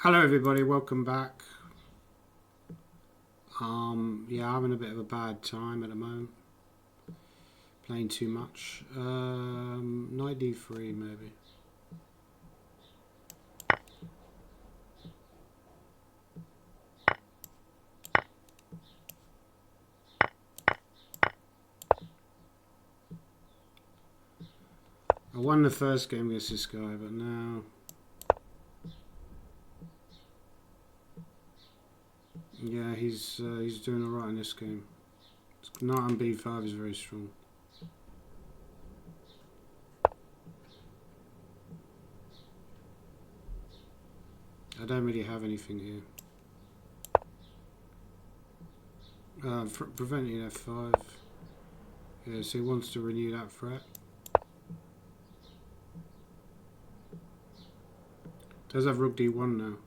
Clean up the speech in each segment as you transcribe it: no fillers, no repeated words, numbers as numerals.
Hello everybody, welcome back. Yeah, I'm having a bit of a bad time at the moment. Playing too much. Knight d3 maybe. I won the first game against this guy, but now... Yeah, he's doing alright in this game. Knight on b5 is very strong. I don't really have anything here. Preventing f5. Yeah, so he wants to renew that threat. Does have rook d1 now.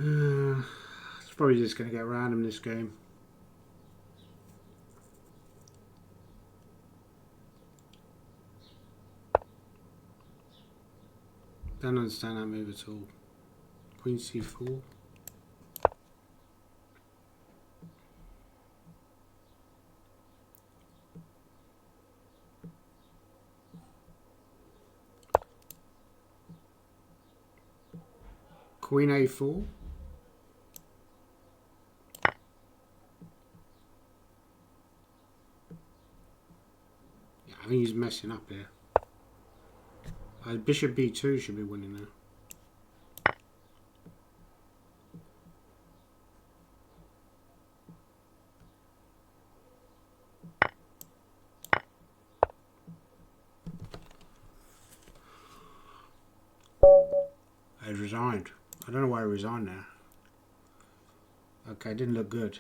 It's probably just going to get random this game. Don't understand that move at all. Queen c4. Queen a4. Yeah, I think he's messing up here. Bishop b2 should be winning now. He resigned. I don't know why he resigned now. Okay, didn't look good.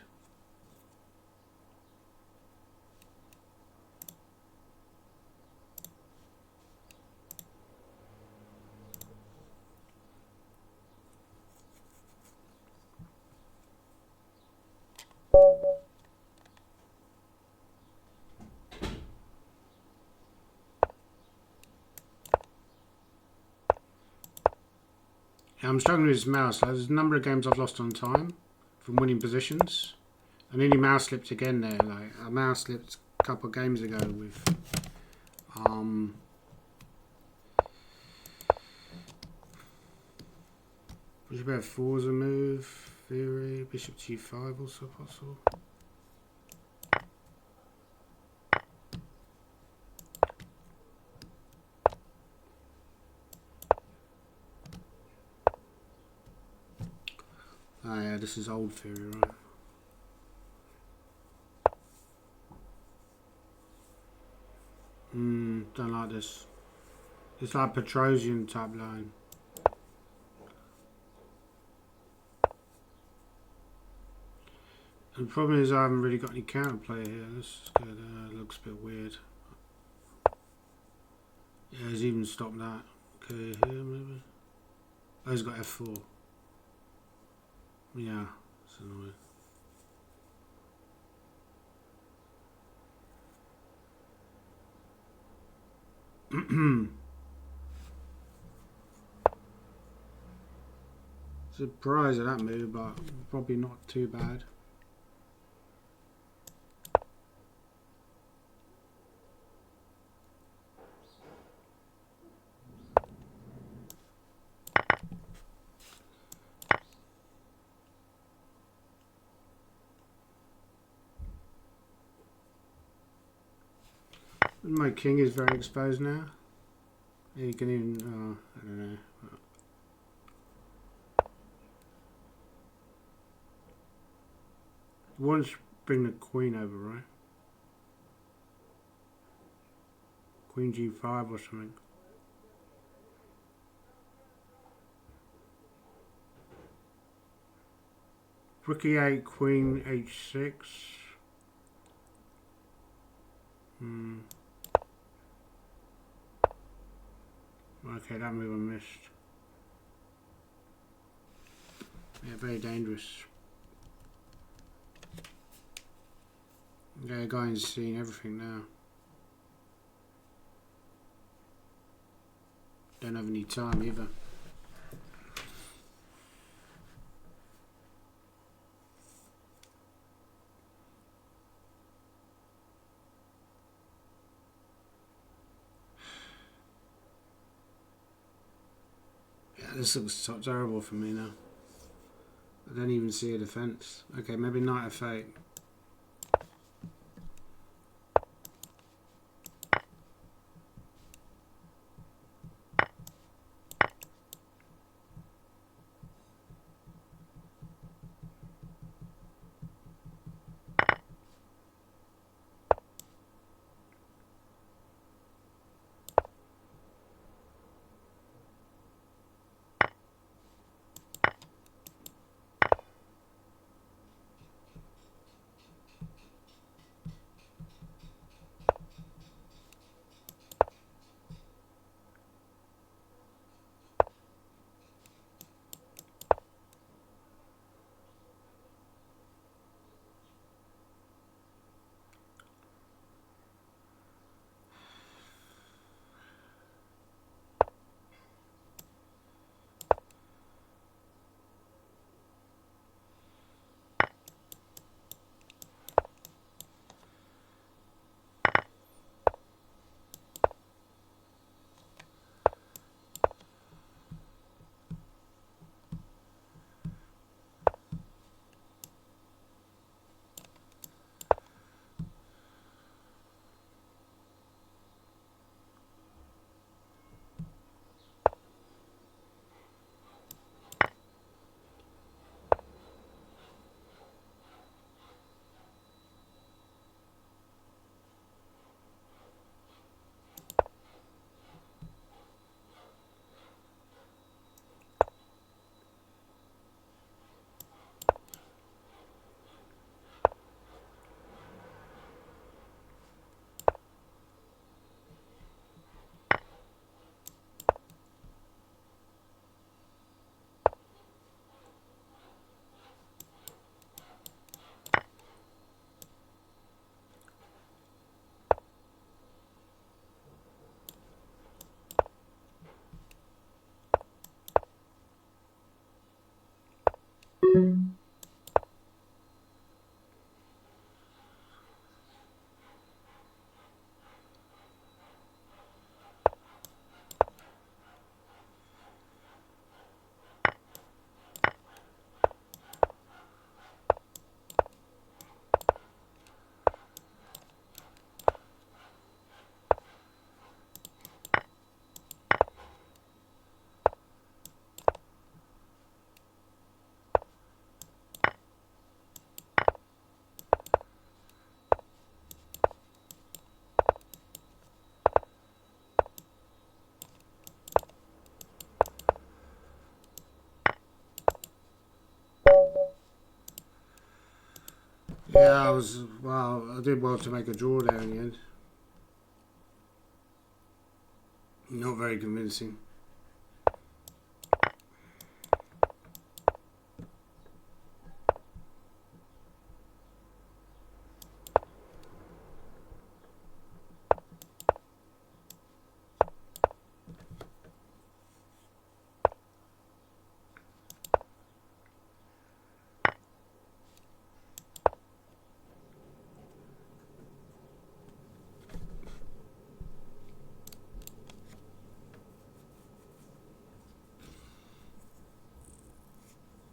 Yeah, I'm struggling with his mouse. There's a number of games I've lost on time from winning positions. I nearly mouse slipped again there. Like I mouse slipped a couple of games ago with Bishop f4 is a move. Theory. Bishop g5 also possible. Oh yeah, this is old theory, right? Don't like this. It's like Petrosian type line. And the problem is I haven't really got any counterplay here. This is good. It looks a bit weird. Yeah, he's even stopped that. Okay, here maybe. Oh, he's got f4. Yeah, it's annoying. Surprised at that move, but probably not too bad. My king is very exposed now. You can even, I don't know. Once bring the queen over, right? Queen g5 or something. Rook e8, queen h6. Okay, that move I missed. Yeah, very dangerous. Yeah, guy's seeing everything now. Don't have any time either. Yeah, this looks terrible for me now. I don't even see a defence. Okay, maybe knight f8. Yeah, I did well to make a draw there in the end. Not very convincing.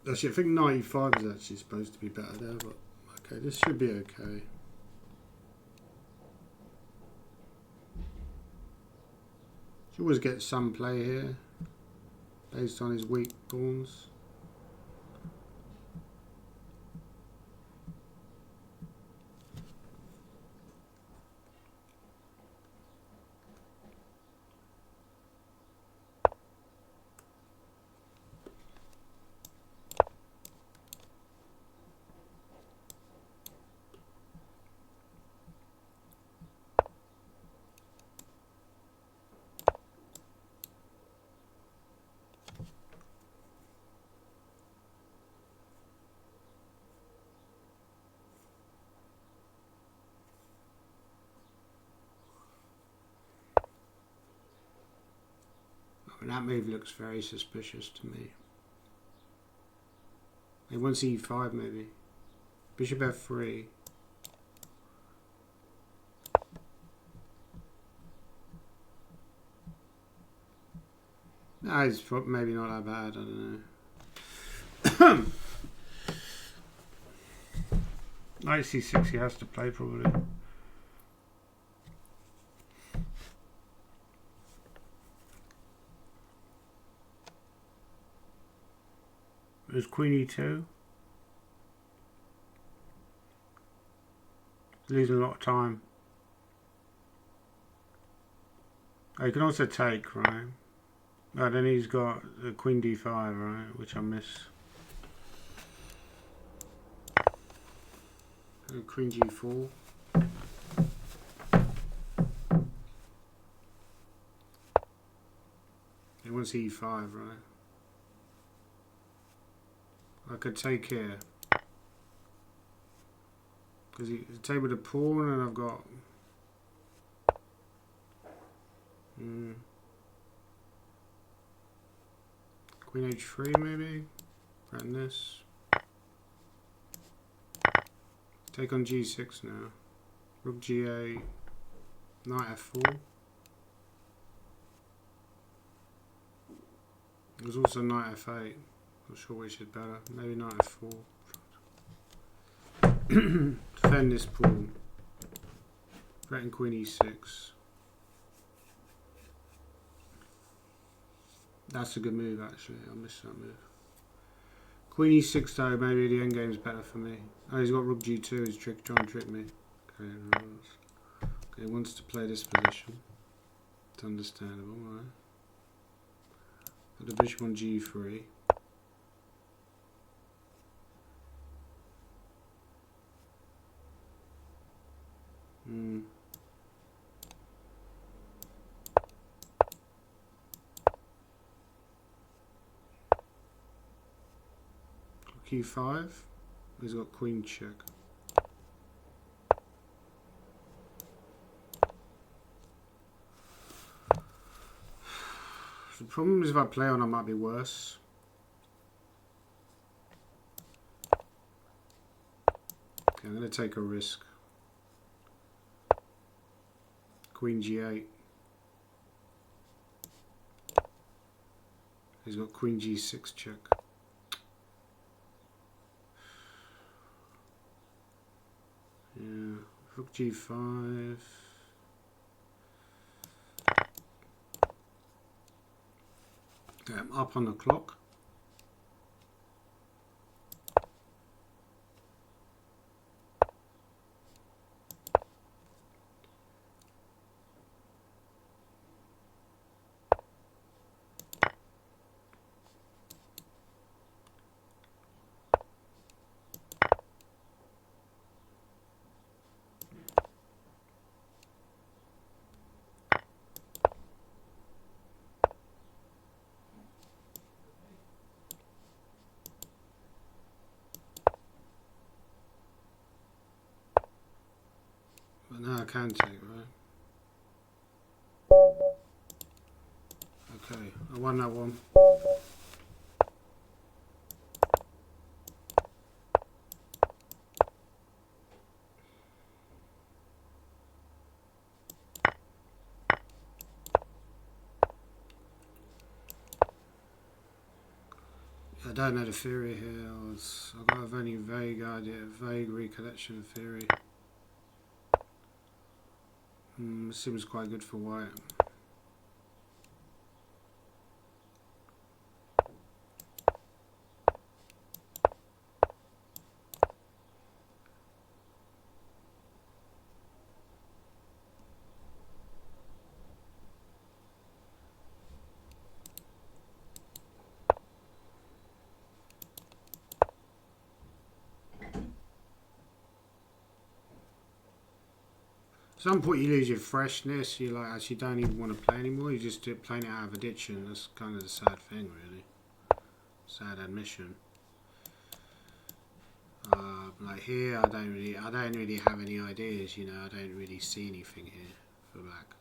Actually, I think 95 is actually supposed to be better there, but okay, this should be okay. Should always get some play here, based on his weak pawns. But that move looks very suspicious to me. He wants e5 maybe. Bishop f3. No, it's maybe not that bad, I don't know. Knight c6 he has to play probably. There's queen e2. Losing a lot of time. Oh, you can also take, right? Oh, then he's got the queen d5, right? Which I miss. Queen g4. He wants e5, right? I could take here. Because he's tabled a pawn and I've got... Queen h3 maybe? And this. Take on g6 now. Rook g8. Knight f4. There's also knight f8. Not sure which is better. Maybe knight f4. Defend this pawn. Threaten queen e6. That's a good move actually. I missed that move. Queen e6 though, maybe the endgame's better for me. Oh, he's got rook g2, he's trying to trick me. Okay, he wants to play this position. It's understandable, right? Put the bishop on g3. Q5. He's got queen check. The problem is if I play on, I might be worse. Okay, I'm going to take a risk. Queen g8. He's got queen g6 check. Yeah, rook g5. Okay, I'm up on the clock. But now I can take, right? Okay, I won that one. I don't know the theory here. I've got a very vague idea, vague recollection of theory. Seems quite good for white. At some point you lose your freshness, you like actually don't even want to play anymore, you just playing it out of addiction. That's kind of the sad thing really. Sad admission. Like here I don't really have any ideas, you know, I don't really see anything here for black.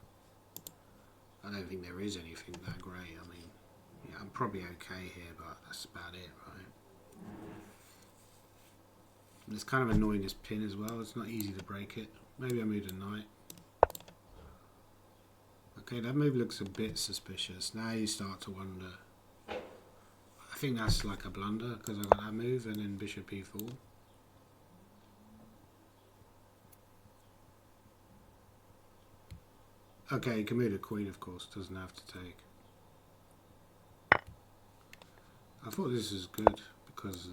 I don't think there is anything that great, I mean. I'm probably okay here, but that's about it, right? And it's kind of annoying, this pin as well. It's not easy to break it. Maybe I moved a knight. Okay, that move looks a bit suspicious. Now you start to wonder. I think that's like a blunder because I got that move and then bishop e4. Okay, you can move the queen, of course. Doesn't have to take. I thought this was good because...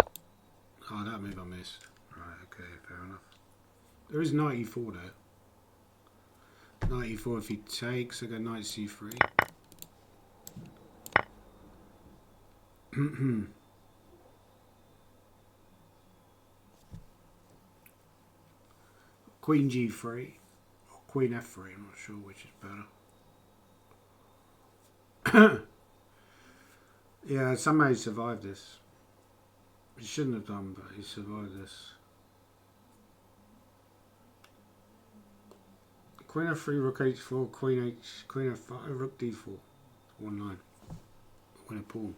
Oh, that move I missed. Right, okay, fair enough. There is knight e4 though. Knight e4 if he takes, I go knight c3. Queen g3 or queen f3, I'm not sure which is better. Yeah, somehow he survived this. He shouldn't have done, but he survived this. Queen f3, rook h4, queen f5, rook d4. 1-9. Win a pawn.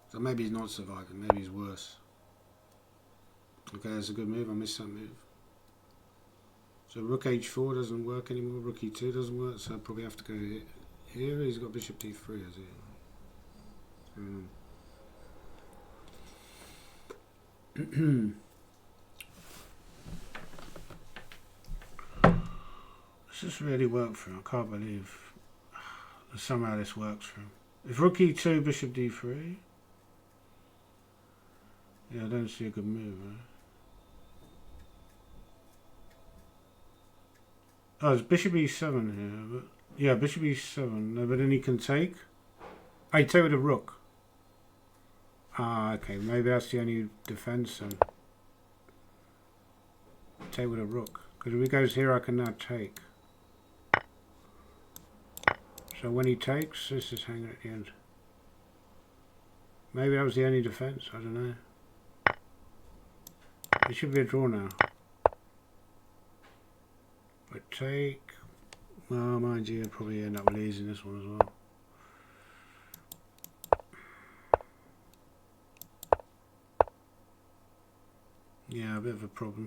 So maybe he's not surviving, maybe he's worse. Okay, that's a good move, I missed that move. So rook h4 doesn't work anymore, rook e2 doesn't work, so I probably have to go here. He's got bishop d3, has he? Does this really work for him? I can't believe somehow this works for him. If rook e2, bishop d3... Yeah, I don't see a good move, right? Oh, it's bishop e7 here, but... Yeah, bishop e7, no, but then he can take. Oh, he take with a rook. Ah, okay, maybe that's the only defense then. Take with a rook. Because if he goes here, I can now take. So when he takes, this is hanging at the end. Maybe that was the only defense, I don't know. It should be a draw now. But take... Well, mind you, I'll probably end up losing this one as well. Yeah, a bit of a problem.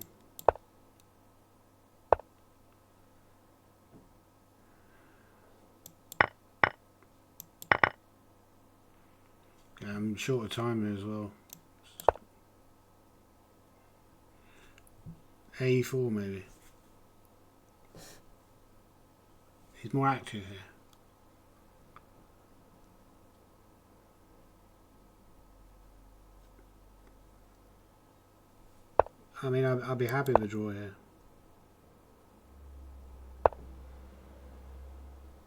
Shorter time here as well. A4 maybe. He's more active here. I mean, I'll be happy with a draw here.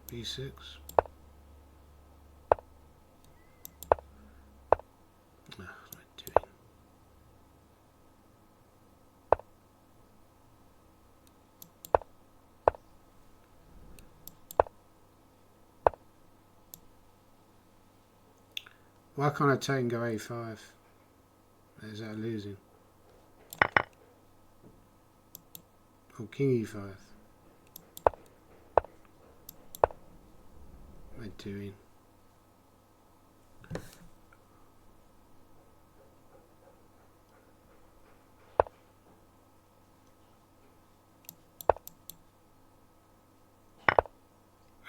B6. Why can't I take and go A5? Is that losing? Or King E5? What am I doing?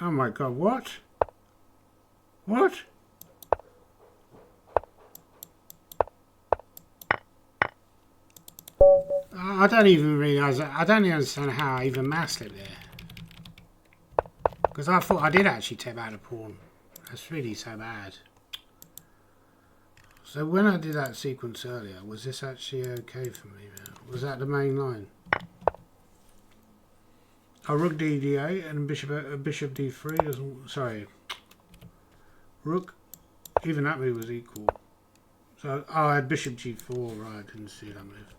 Oh my god, what? What? I don't even realise, I don't even understand how I even masked it there. Because I thought I did actually take out a pawn. That's really so bad. So when I did that sequence earlier, was this actually okay for me now? Was that the main line? Oh, rook d8 and bishop d3 doesn't... Sorry. Rook, even that move was equal. So, oh, I had bishop g4, right, I didn't see that move.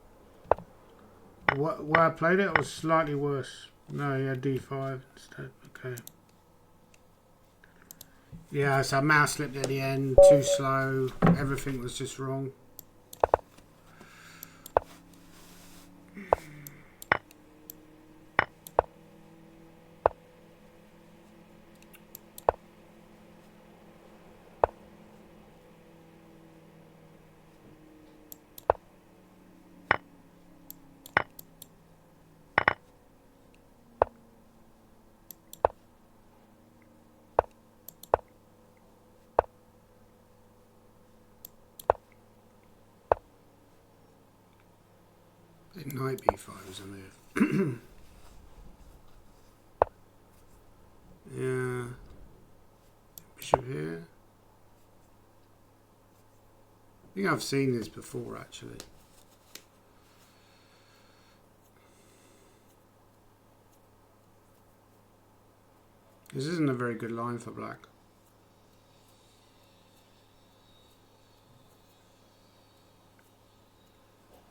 Where I played it was slightly worse. No, he had d5 instead. Okay. Yeah, so mouse slipped at the end, too slow. Everything was just wrong. I think knight b5 is a move. Yeah. Bishop here. I think I've seen this before actually. This isn't a very good line for black.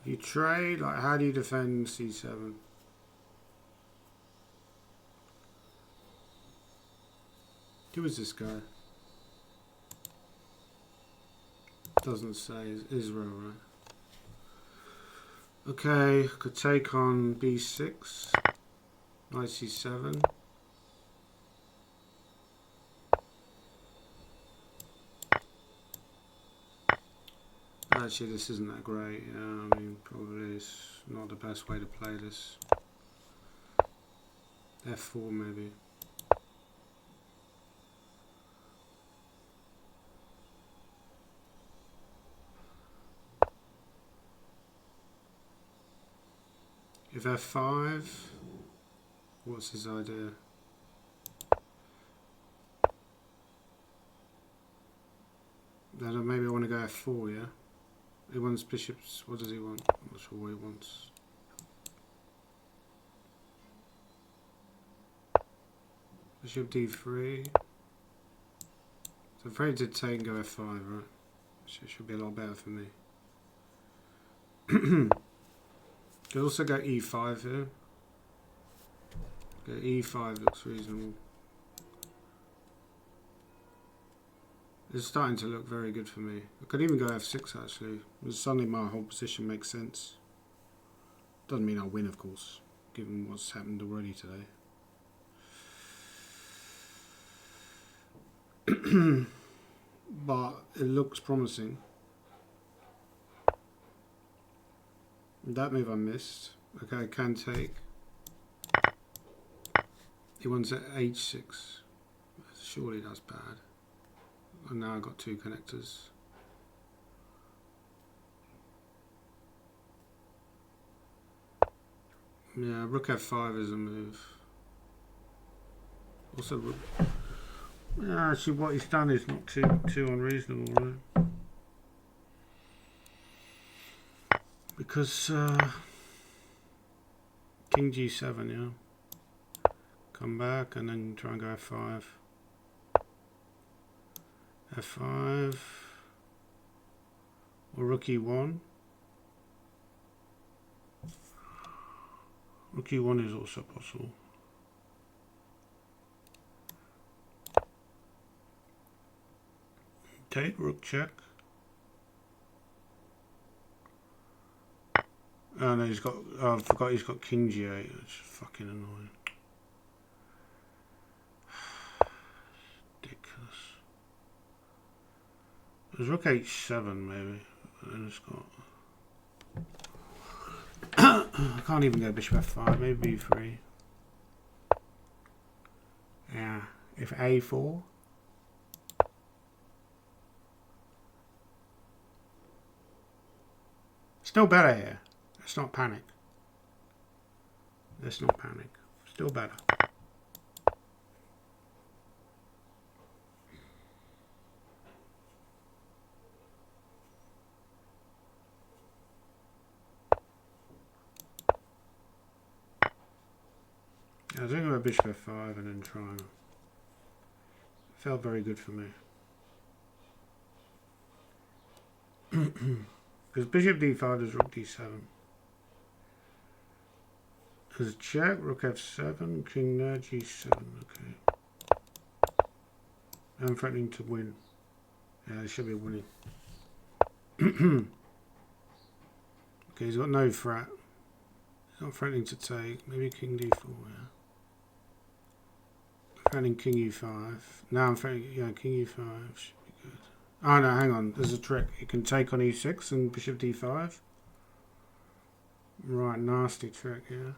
If you trade, like how do you defend c7? Who is this guy? Doesn't say. Israel, right? Okay, could take on b6, knight c7. Actually, this isn't that great. I mean, probably it's not the best way to play this. f4 maybe. If f5, what's his idea? Then maybe I want to go f4, yeah? He wants bishops. What does he want? I'm not sure what he wants. Bishop d3. So I'm afraid to take and go f5, right? It should be a lot better for me. Could also go e5 here. Go e5 looks reasonable. It's starting to look very good for me. I could even go f6 actually. Suddenly my whole position makes sense. Doesn't mean I'll win, of course, given what's happened already today. But it looks promising. That move I missed. Okay, I can take. He wants at h6. Surely that's bad. And now I've got two connectors. Yeah, rook f5 is a move. Also, rook. Yeah, actually, what he's done is not too unreasonable, right? Because king g7, yeah. Come back and then try and go f5. f5 or rook e1. Rook e1 is also possible. Take rook check. Oh no, he's got. Oh, I forgot he's got king g8. That's fucking annoying. Ridiculous. There's rook h7 maybe, and then it's got. I can't even go bishop f5. Maybe b3. Yeah. If a4. Still better here. Let's not panic. Let's not panic. Still better. I was thinking about bishop f5 and then triangle. It felt very good for me. Because bishop d5 is rook d7. There's check, rook f7, king there, g7, okay. I'm threatening to win. Yeah, it should be winning. Okay, he's got no threat. He's not threatening to take. Maybe king d4, yeah. Threatening king e5. Now I'm threatening, yeah, king e5 should be good. Oh no, hang on, there's a trick. You can take on e6 and bishop d5. Right, nasty trick, yeah.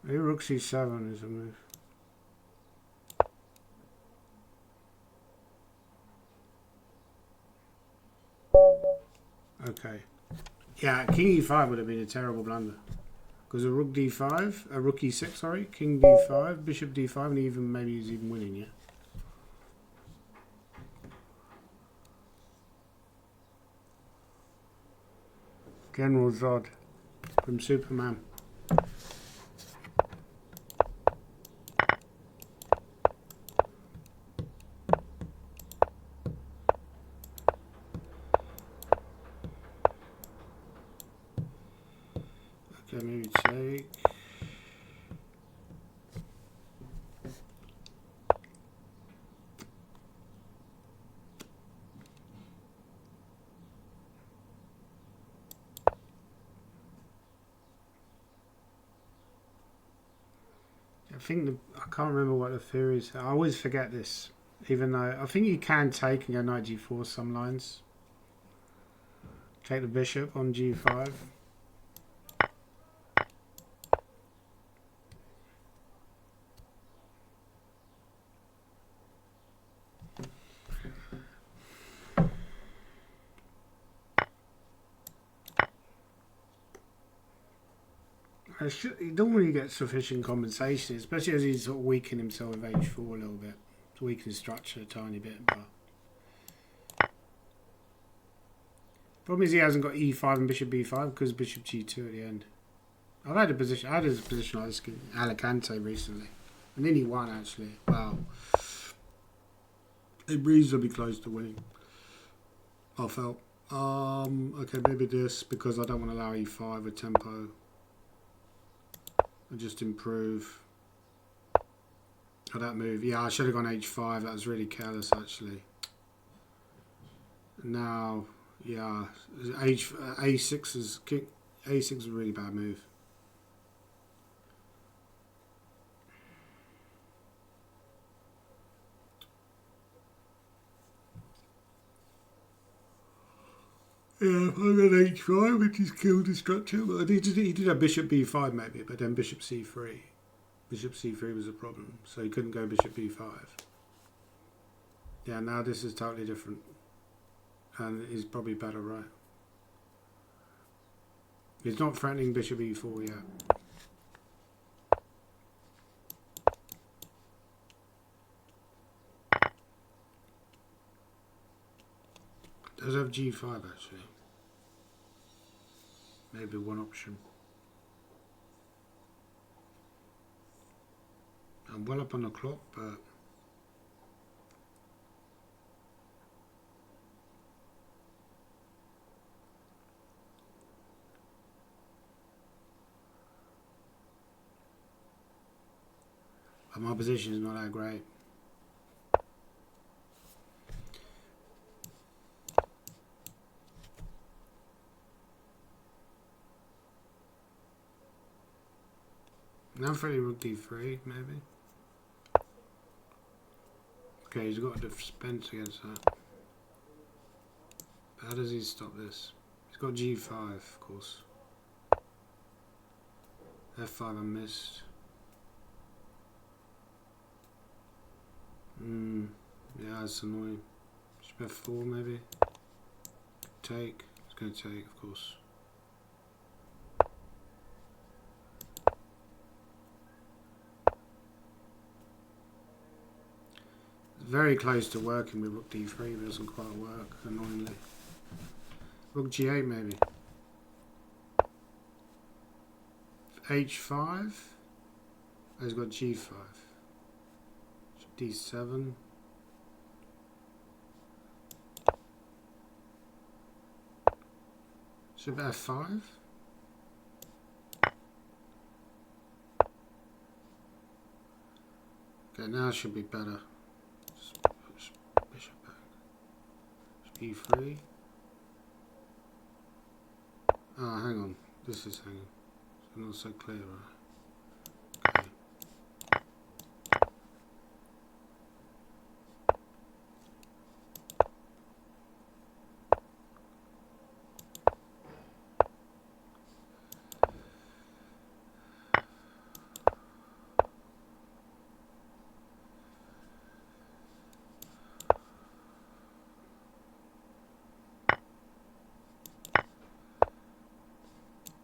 Maybe rook c7 is a move. Okay, Yeah, king e5 would have been a terrible blunder. Because a rook d5, a rook e6, sorry, king d5, bishop d5, and even maybe he's even winning, yeah. General Zod from Superman. Okay, maybe take. I can't remember what the theory is. I always forget this, even though I think you can take and go knight g4 some lines. Take the bishop on g5. He don't really get sufficient compensation, especially as he's sort of weakening himself with h4 a little bit. To weaken his structure a tiny bit, but problem is he hasn't got e5 and bishop b5 because bishop g2 at the end. I had a position like this in Alicante recently. And then he won actually. Wow. It reasonably close to winning. I felt. Okay, maybe this because I don't want to allow e5 with tempo. I just improve. Oh, that move. Yeah, I should have gone h5. That was really careless actually. Now, yeah, a6 is a6 is a really bad move. Yeah, I got h5, which is killed the structure. But he did have bishop b5 maybe, but then bishop c3. Bishop c3 was a problem, so he couldn't go bishop b5. Yeah, now this is totally different. And he's probably better, right? He's not threatening bishop e4 yet. Does have g5 actually. Maybe one option. I'm well up on the clock, but my position is not that great. Now for rook d3, maybe. Okay, he's got a defense against that. How does he stop this? He's got g5, of course. f5 I missed. Yeah, that's annoying. Bishop f4 maybe. Take. It's going to take, of course. Very close to working with rook d3, but it doesn't quite work, annoyingly. Rook g8 maybe. h5. Oh, he's got g5. d7. Bishop f5. Okay, now it should be better. Just push bishop back. e3. Oh, hang on. This is hanging. It's not so clear, right? Okay.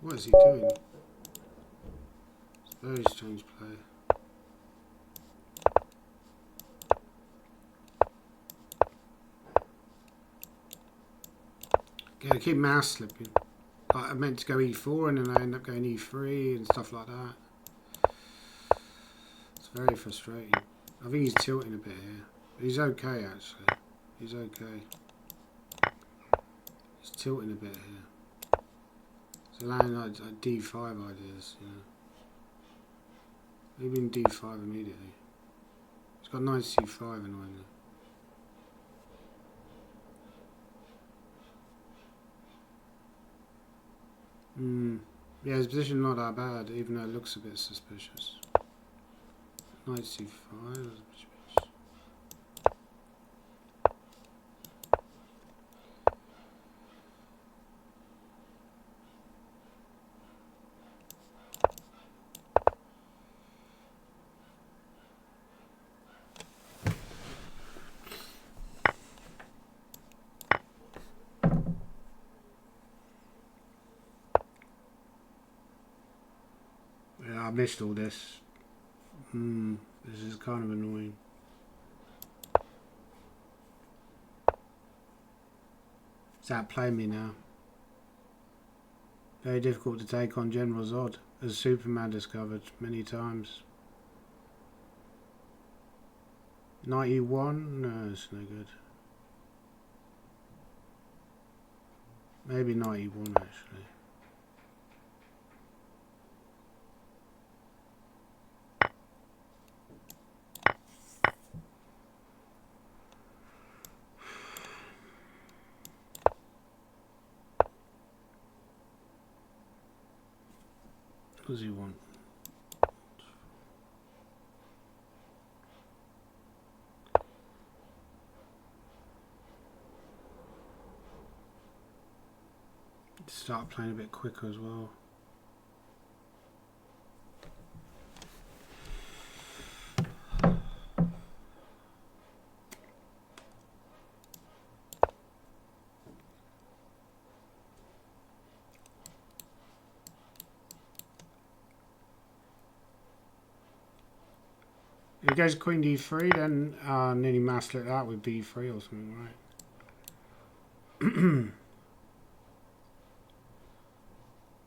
What is he doing? It's a very strange play. Okay, I keep mouse slipping. Like, I meant to go e4 and then I end up going e3 and stuff like that. It's very frustrating. I think he's tilting a bit here. He's okay actually. He's okay. He's tilting a bit here. It's allowing like d5 ideas, you know. Maybe in d5 immediately. He's got knight c5 annoyingly. Yeah, his position not that bad, even though it looks a bit suspicious. Knight c5. Yeah, I missed all this. This is kind of annoying. It's outplaying me now. Very difficult to take on General Zod, as Superman discovered many times. Knight e1? No, it's no good. Maybe knight e1 actually. What does he want? Start playing a bit quicker as well. If he goes queen d3, then nearly master it out with b3 or something, right?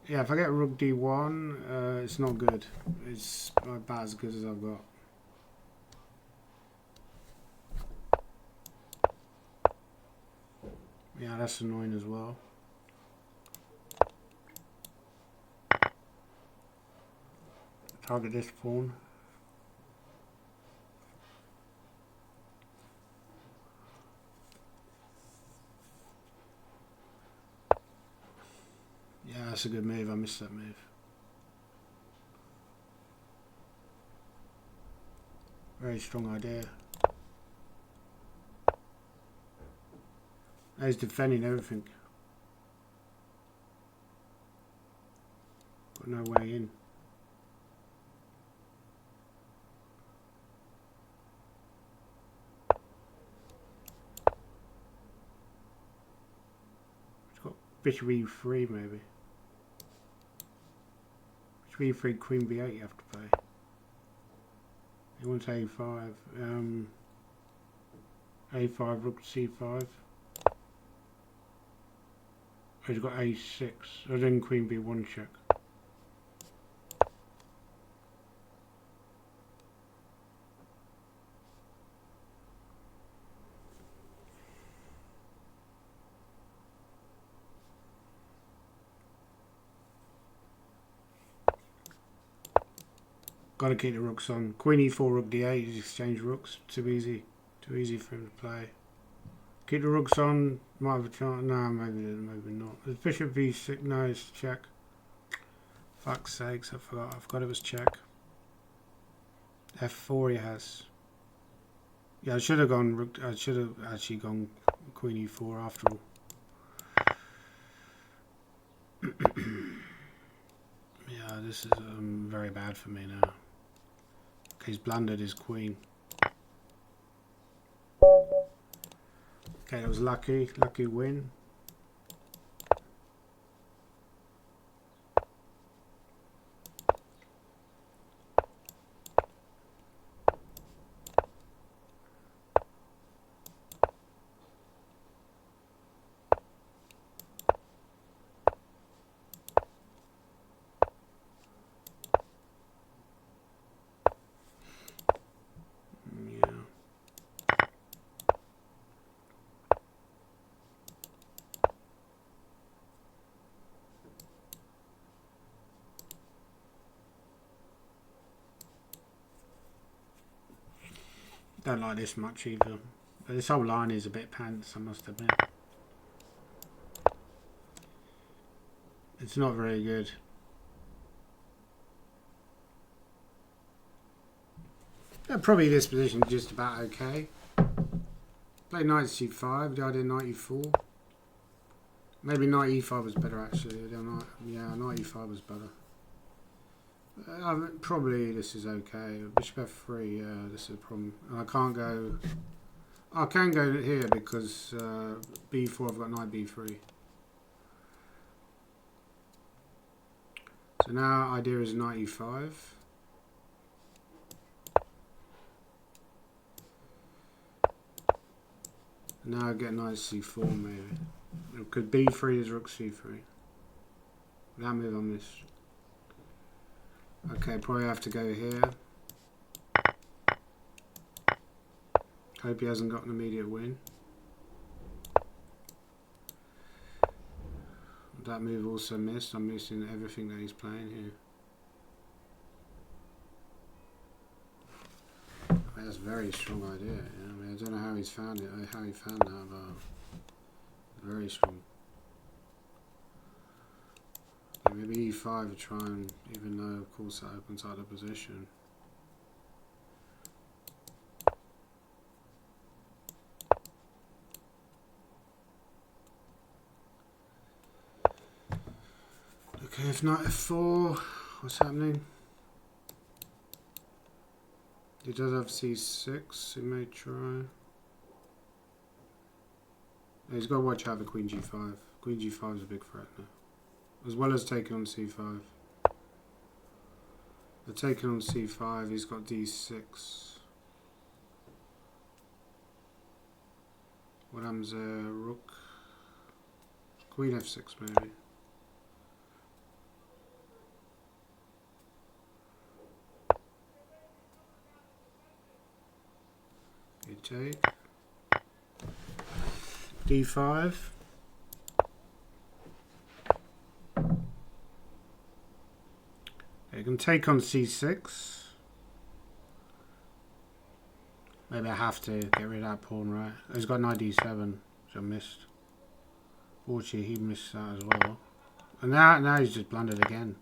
Yeah, if I get rook d1, it's not good. It's about as good as I've got. Yeah, that's annoying as well. Target this pawn. Yeah, that's a good move. I missed that move. Very strong idea. He's defending everything. Got no way in. He's got bishop e3 maybe. Bishop e3, queen b8 you have to play. He wants a5. A5, rook c5. He's got a6. So then queen b1 check. Gotta keep the rooks on. Queen e4, rook d8. He's exchanged rooks. Too easy. Too easy for him to play. Keep the rooks on. Might have a chance. No, maybe not. There's bishop b6. No, it's check. Fuck's sakes, I forgot it was check. F4 he has. Yeah, I should have gone rook. I should have actually gone queen e4 after all. Yeah, this is very bad for me now. He's blundered his queen. Okay, that was lucky. Lucky win. Don't like this much either. But this whole line is a bit pants, I must admit. It's not very good. Probably this position is just about okay. Play knight c5, the idea knight e4. Maybe knight e5 was better actually. Yeah, knight e5 was better. Probably this is okay. Bishop f3, yeah, this is a problem. I can't go... I can go here because b4, I've got knight b3. So now idea is knight e5. Now I get knight c4 maybe. Because b3 is rook c3. That move I missed. Okay, probably have to go here. Hope he hasn't got an immediate win. That move also missed. I'm missing everything that he's playing here. I mean, that's a very strong idea. Yeah? I mean, I don't know how he's found it, how he found that, but very strong. Maybe e5 to try and, even though of course that opens out the position. Okay, if knight f4, what's happening? He does have c6, he may try. He's got to watch out for queen g5. Queen g5 is a big threat now. As well as taking on c5. The taking on c5, he's got d6. What happens there? Rook. Queen f6 maybe. You take. d5. You can take on c6. Maybe I have to get rid of that pawn, right? He's got knight d7, which I missed. Fortunately, he missed that as well. And now he's just blundered again.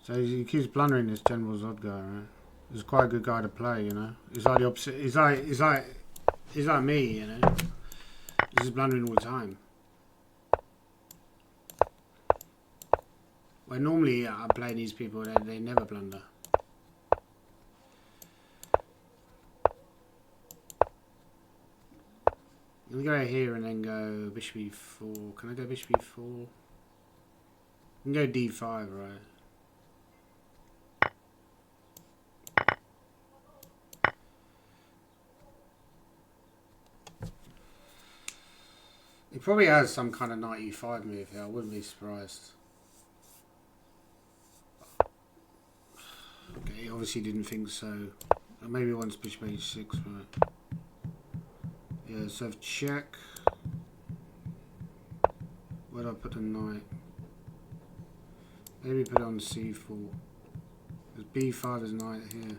So he keeps blundering this general's odd guy, right? He's quite a good guy to play, you know. He's like the opposite. He's like me, you know. He's just blundering all the time. Well, normally I'm playing these people, they never blunder. I'm going to go here and then go bishop e4. Can I go bishop e4? I can go d5, right? He probably has some kind of knight e5 move here, I wouldn't be surprised. Okay, he obviously didn't think so. Maybe he wants bishop h6, right? Yeah, so check. Where do I put the knight? Maybe put it on c4. There's b5 is knight here.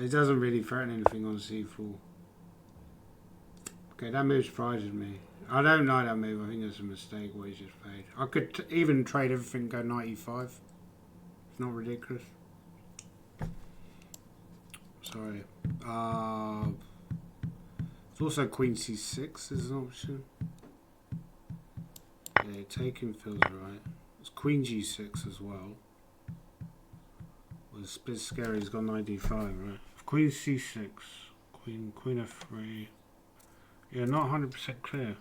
It doesn't really threaten anything on c4. Okay, that move surprises me. I don't like that move. I think it's a mistake what he's just played. I could even trade everything and go knight e5. It's not ridiculous. Sorry. It's also queen c6 is an option. Yeah, taking feels right. It's queen g6 as well. Well, it's a bit scary. He's got knight d5, right? Queen c6. Queen f3. Yeah, not 100% clear.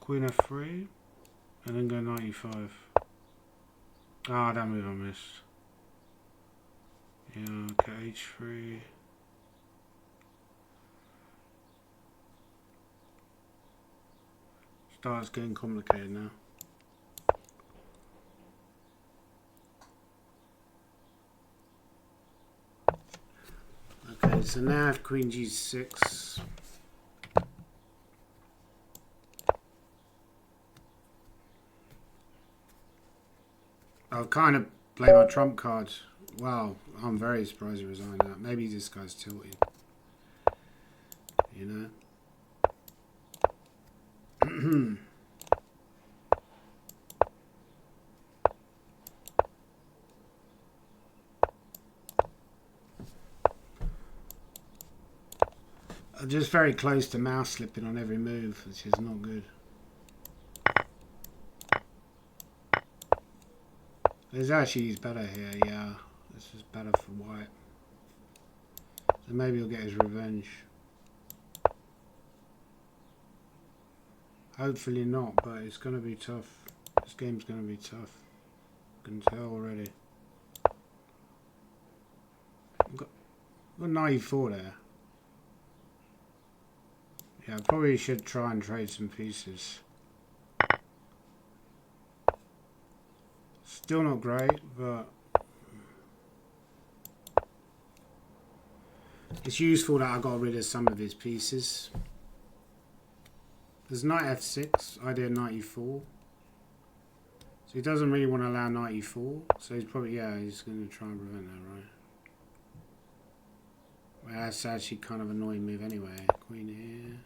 Queen f3, and then go knight e5. Ah, that move I missed. Yeah, okay, h3. Starts getting complicated now. Okay, so now I have queen g6. I've kind of played my trump card. Wow, I'm very surprised he resigned that. Maybe this guy's tilted. You know? I'm just very close to mouse slipping on every move, which is not good. There's actually he's better here, yeah. This is better for white. So maybe he'll get his revenge. Hopefully not, but it's going to be tough. This game's going to be tough. I can tell already. I've got 94 there. Yeah, I probably should try and trade some pieces. Still not great, but it's useful that I got rid of some of his pieces. There's knight f6, idea 94. So he doesn't really want to allow 94. So he's probably, yeah, he's going to try and prevent that, right? Well, that's actually kind of an annoying move anyway. Queen here.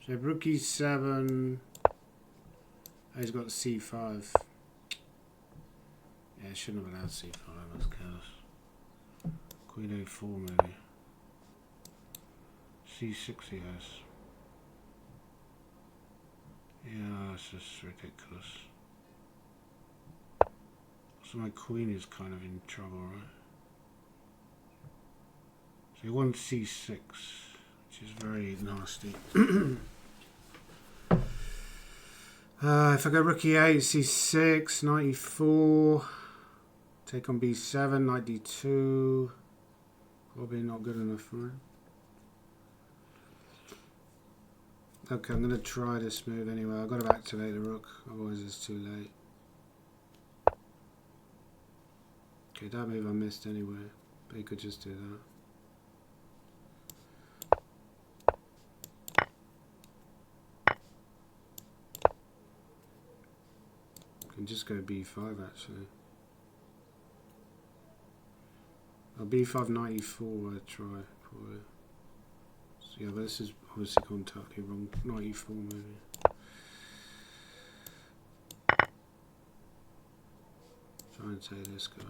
So rook e7. Oh, he's got c5. Yeah, I shouldn't have allowed c5, that's chaos. Queen a4 maybe. c6 he has. Yeah, it's just ridiculous. So my queen is kind of in trouble, right? So he wants c6, which is very nasty. If I go rook e8, c6, 94, take on b7, knight d2, probably not good enough, right? Okay, I'm going to try this move anyway. I've got to activate the rook, otherwise it's too late. Okay, that move I missed anyway, but he could just do that. Can just go b5 actually. Oh, b5 94 I'd try probably. So yeah, but this is obviously gone totally wrong. 94 maybe. Try and take this guy.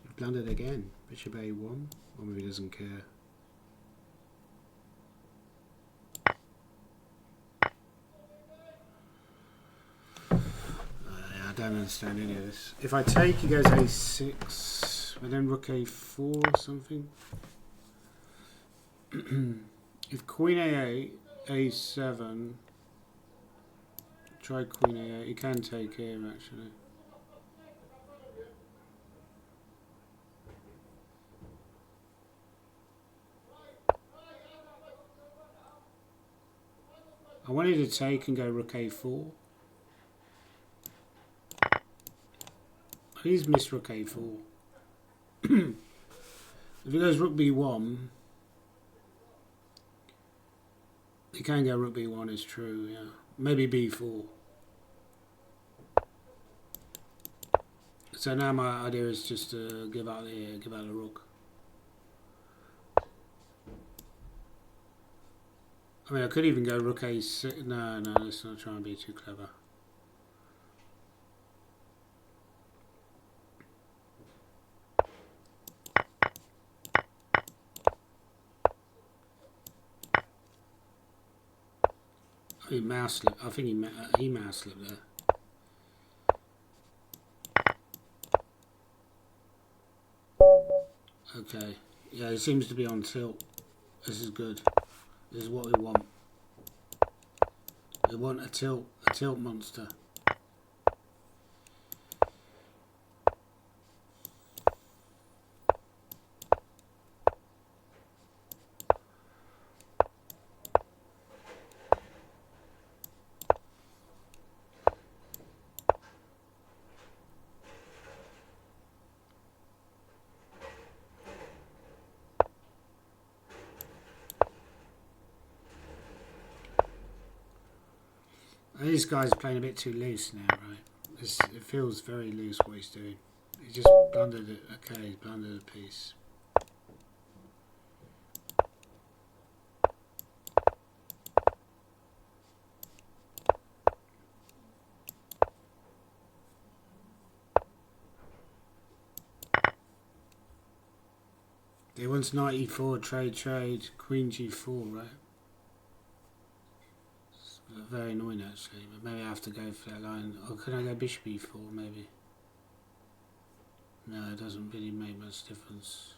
You've blundered again. Bishop a1. Or maybe he doesn't care. I don't understand any of this. If I take, he goes a6, but then rook a4 or something. If queen a8, a7, try queen a8. You can take here actually. I wanted to take and go rook a4. He's missed rook a4. If he goes rook b1, he can go rook b1, is true, yeah. Maybe b4. So now my idea is just to give out the rook. I mean, I could even go rook a6. No, let's not try and be too clever. He mouse slipped. I think he mouse slipped there. Okay. Yeah, he seems to be on tilt. This is good. This is what we want. We want a tilt monster. This guy's playing a bit too loose now, right? It feels very loose what he's doing. He just blundered it. Okay, he blundered a piece. He wants 94, trade, queen g4, right? It's very annoying actually, but maybe I have to go for that line. Or can I go bishop e4 maybe? No, it doesn't really make much difference.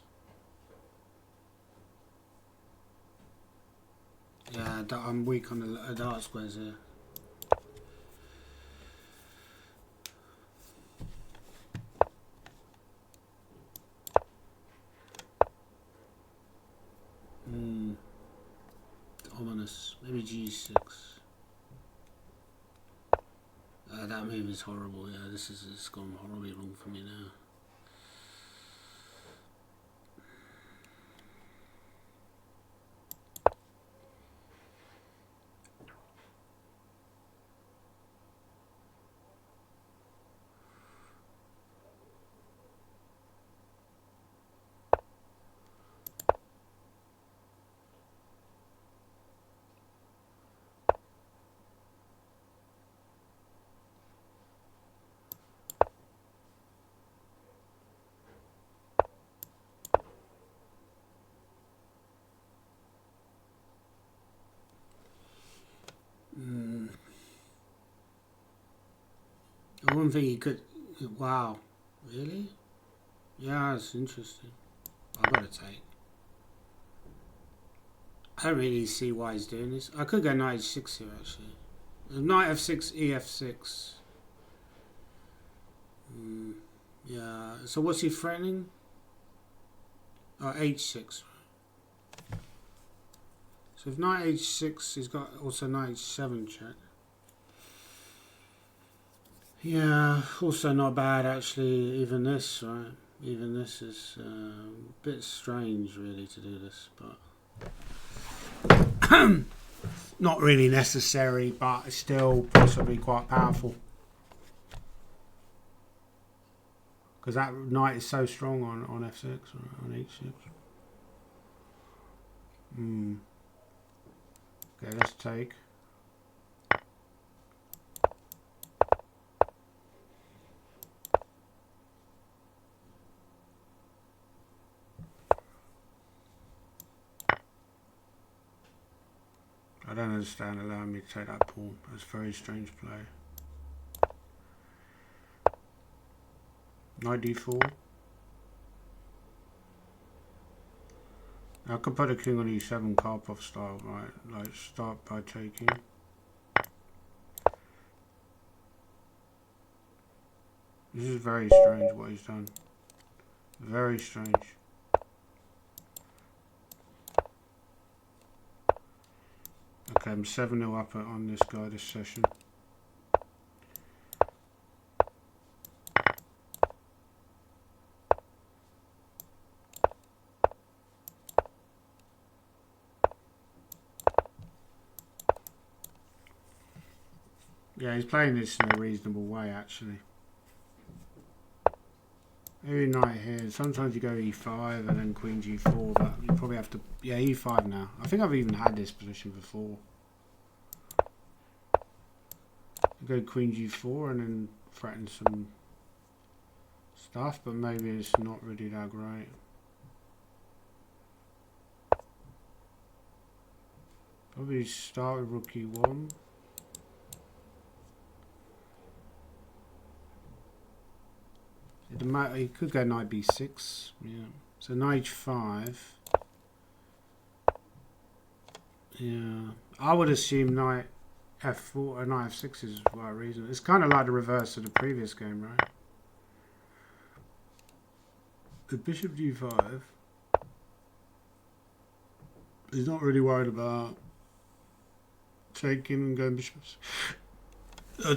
Yeah, I'm weak on the dark squares here. Ominous. Maybe g6. That move is horrible. Yeah, it's gone horribly wrong for me now. One thing he could... Wow. Really? Yeah, it's interesting. I've got to take. I don't really see why he's doing this. I could go knight h6 here, actually. Knight f6, ef6. Yeah. So what's he threatening? Oh, h6. So if knight h6, he's got also knight h7 check. Yeah, also not bad actually. Even this, right? Even this is a bit strange, really, to do this, but not really necessary. But still possibly quite powerful because that knight is so strong on f6 or on h6. Okay, let's take. I don't understand allowing me to take that pawn. That's a very strange play. Knight d4. I could put a king on e7 Karpov style, right? Like start by taking. This is very strange what he's done. Very strange. Okay, I'm 7-0 up on this guy this session. Yeah, he's playing this in a reasonable way actually. Maybe knight here. Sometimes you go e5 and then queen g4, but you probably have to... Yeah, e5 now. I think I've even had this position before. You go queen g4 and then threaten some stuff, but maybe it's not really that great. Probably start with rook e1. He could go knight b6, yeah. So knight h5. Yeah, I would assume knight f4 or knight f6 is the right reason. It's kind of like the reverse of the previous game, right? The bishop g5. He's not really worried about taking and going bishop.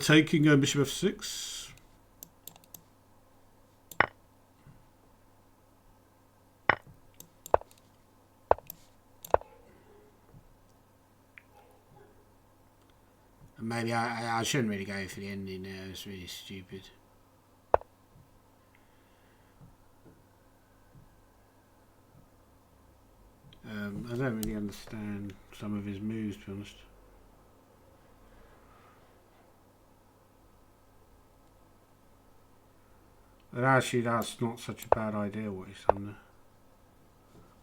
Taking going bishop f6. maybe I shouldn't really go for the ending there. It's really stupid. I don't really understand some of his moves, to be honest. But actually, that's not such a bad idea what he's done there.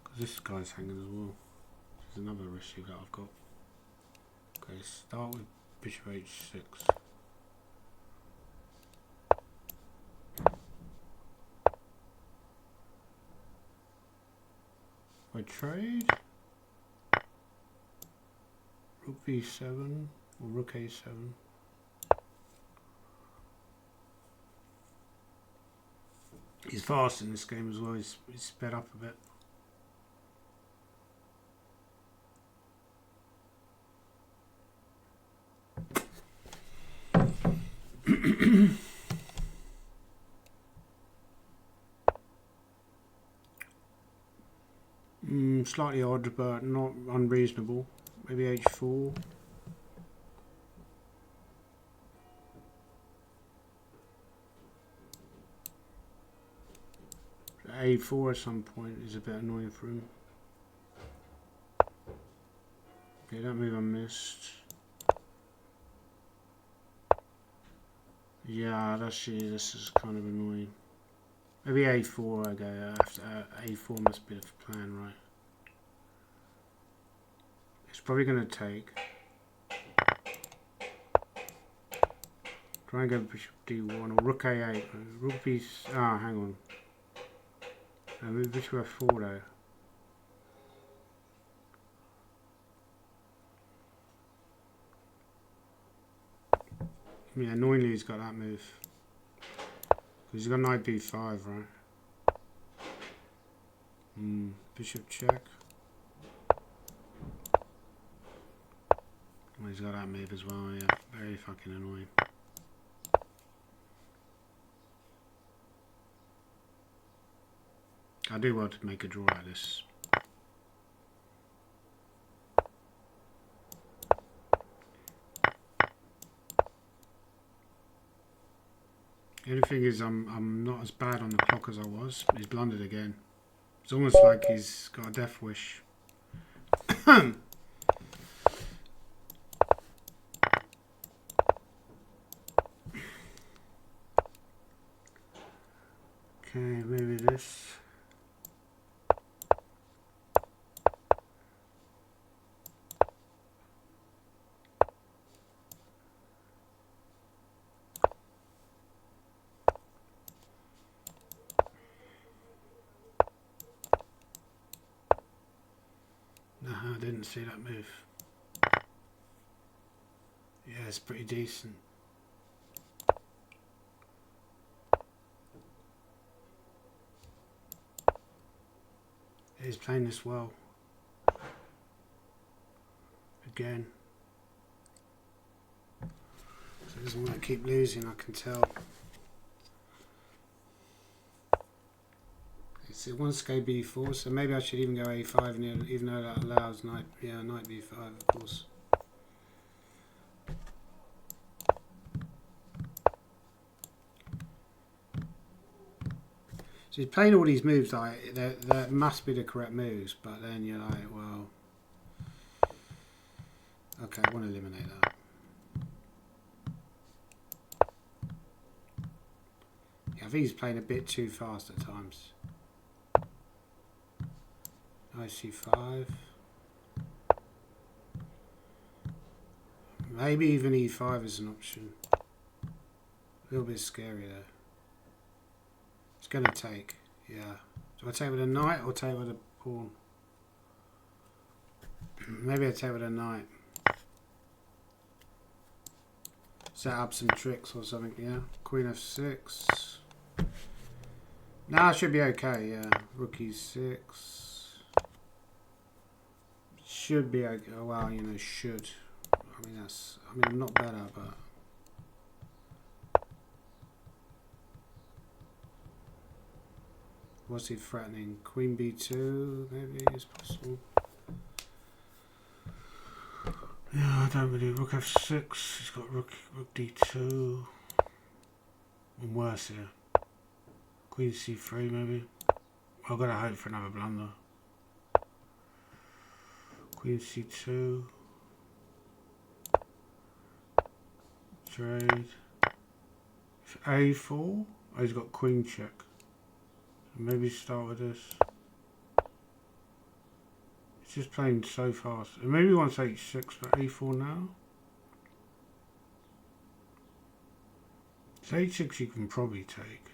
Because this guy's hanging as well. There's another issue that I've got. Okay, start with bishop h6. I trade rook b7 or rook a7. He's fast in this game as well. He's sped up a bit. Slightly odd, but not unreasonable. Maybe h4. A4 at some point is a bit annoying for him. Okay, that move I missed. Yeah, this is kind of annoying. Maybe A4 I go after. A4 must be the plan, right? It's probably going to take. Try and go bishop d1 or rook a8. Rook b. Ah, hang on. Move bishop f4 though. Yeah, annoyingly he's got that move. Because he's got knight b5, right? Bishop check. Well, he's got that move as well, yeah. Very fucking annoying. I do want to make a draw out of this. The only thing is I'm not as bad on the clock as I was. He's blundered again. It's almost like he's got a death wish. Okay, maybe this. No, I didn't see that move. Yeah, it's pretty decent. He's playing this well. Again. So he doesn't want to keep losing, I can tell. It wants to go b4, so maybe I should even go a5, even though that allows knight, yeah, knight b5, of course. So he's playing all these moves like that must be the correct moves, but then you're like, well, okay, I want to eliminate that. Yeah, I think he's playing a bit too fast at times. IC5. Maybe even E5 is an option. A little bit scary though. It's going to take, yeah. Do I take with a knight or take with a pawn? Maybe I take with a knight. Set up some tricks or something, yeah. Queen f6. Nah, it should be okay, yeah. Rook e6. Should be okay. Oh, well, you know, should. I mean, I'm not better, but. What's he threatening? Queen b2, maybe, is possible. Yeah, I don't really. Rook f6. He's got rook d2. And worse here. Queen c3 maybe. I've got to hope for another blunder. Queen c2. Trade. a4. Oh, he's got queen check. Maybe start with this. It's just playing so fast. Maybe he wants h6, but a4 now. So h6 you can probably take.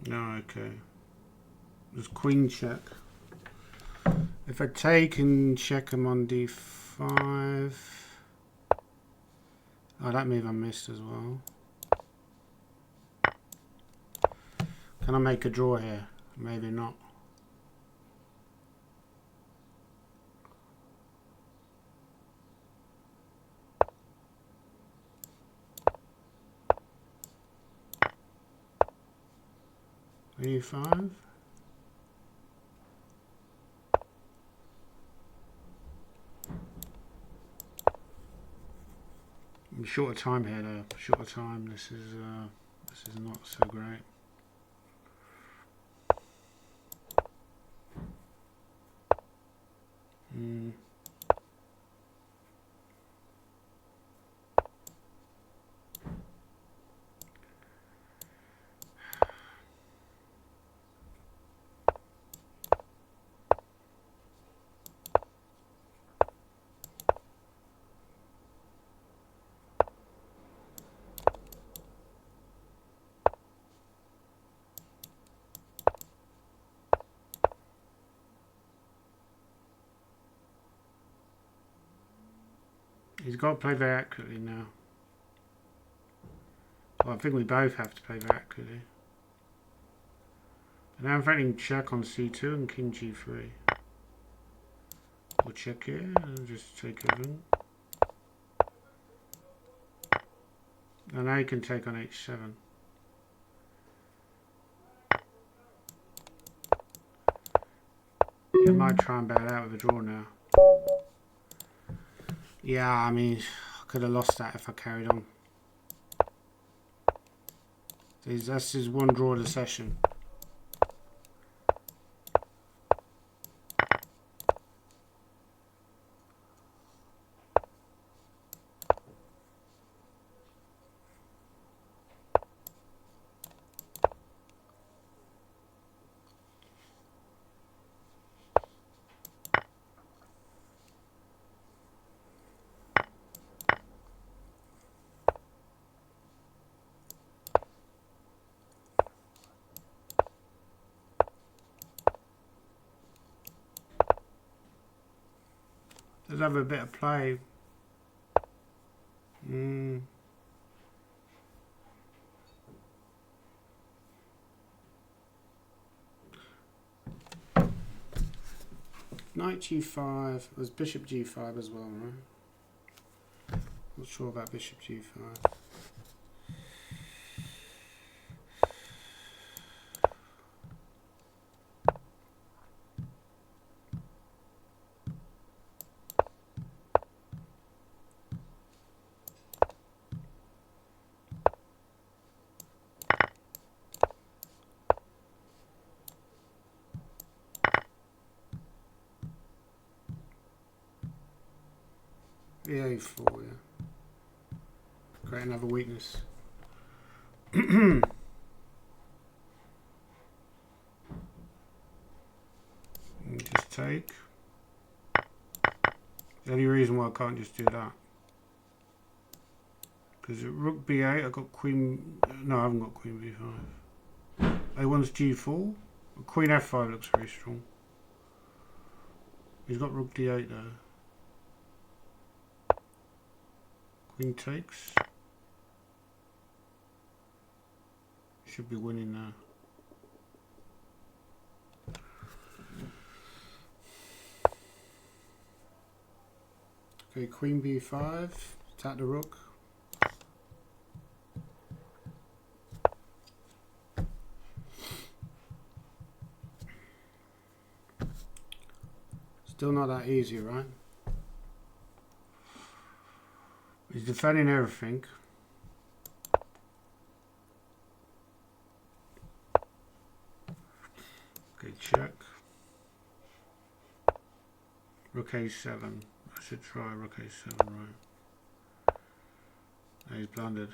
No, okay. There's queen check. If I take and check him on d5. Oh, that move I missed as well. Can I make a draw here? Maybe not. e5. Shorter time here though. Shorter time. This is not so great. He's got to play very accurately now. Well, I think we both have to play very accurately. But now I'm threatening check on c2 and king g3. We'll check here and just take everything. And now you can take on h7. You might try and bail out with a draw now. Yeah, I mean, I could have lost that if I carried on. That's his one draw of the session. Let's have a bit of play. Knight g5. There's bishop g5 as well, right? Not sure about bishop g5. a4, yeah. Create another weakness. Just take. The only reason why I can't just do that. Because at rook b8, I've got queen. No, I haven't got queen b5. a1's g4. Queen f5 looks very strong. He's got rook d8 though. Queen takes. Should be winning now. Okay, queen b5. Attack the rook. Still not that easy, right? He's defending everything. Okay, check. Rook a7. I should try rook a7, right? Oh, he's blundered.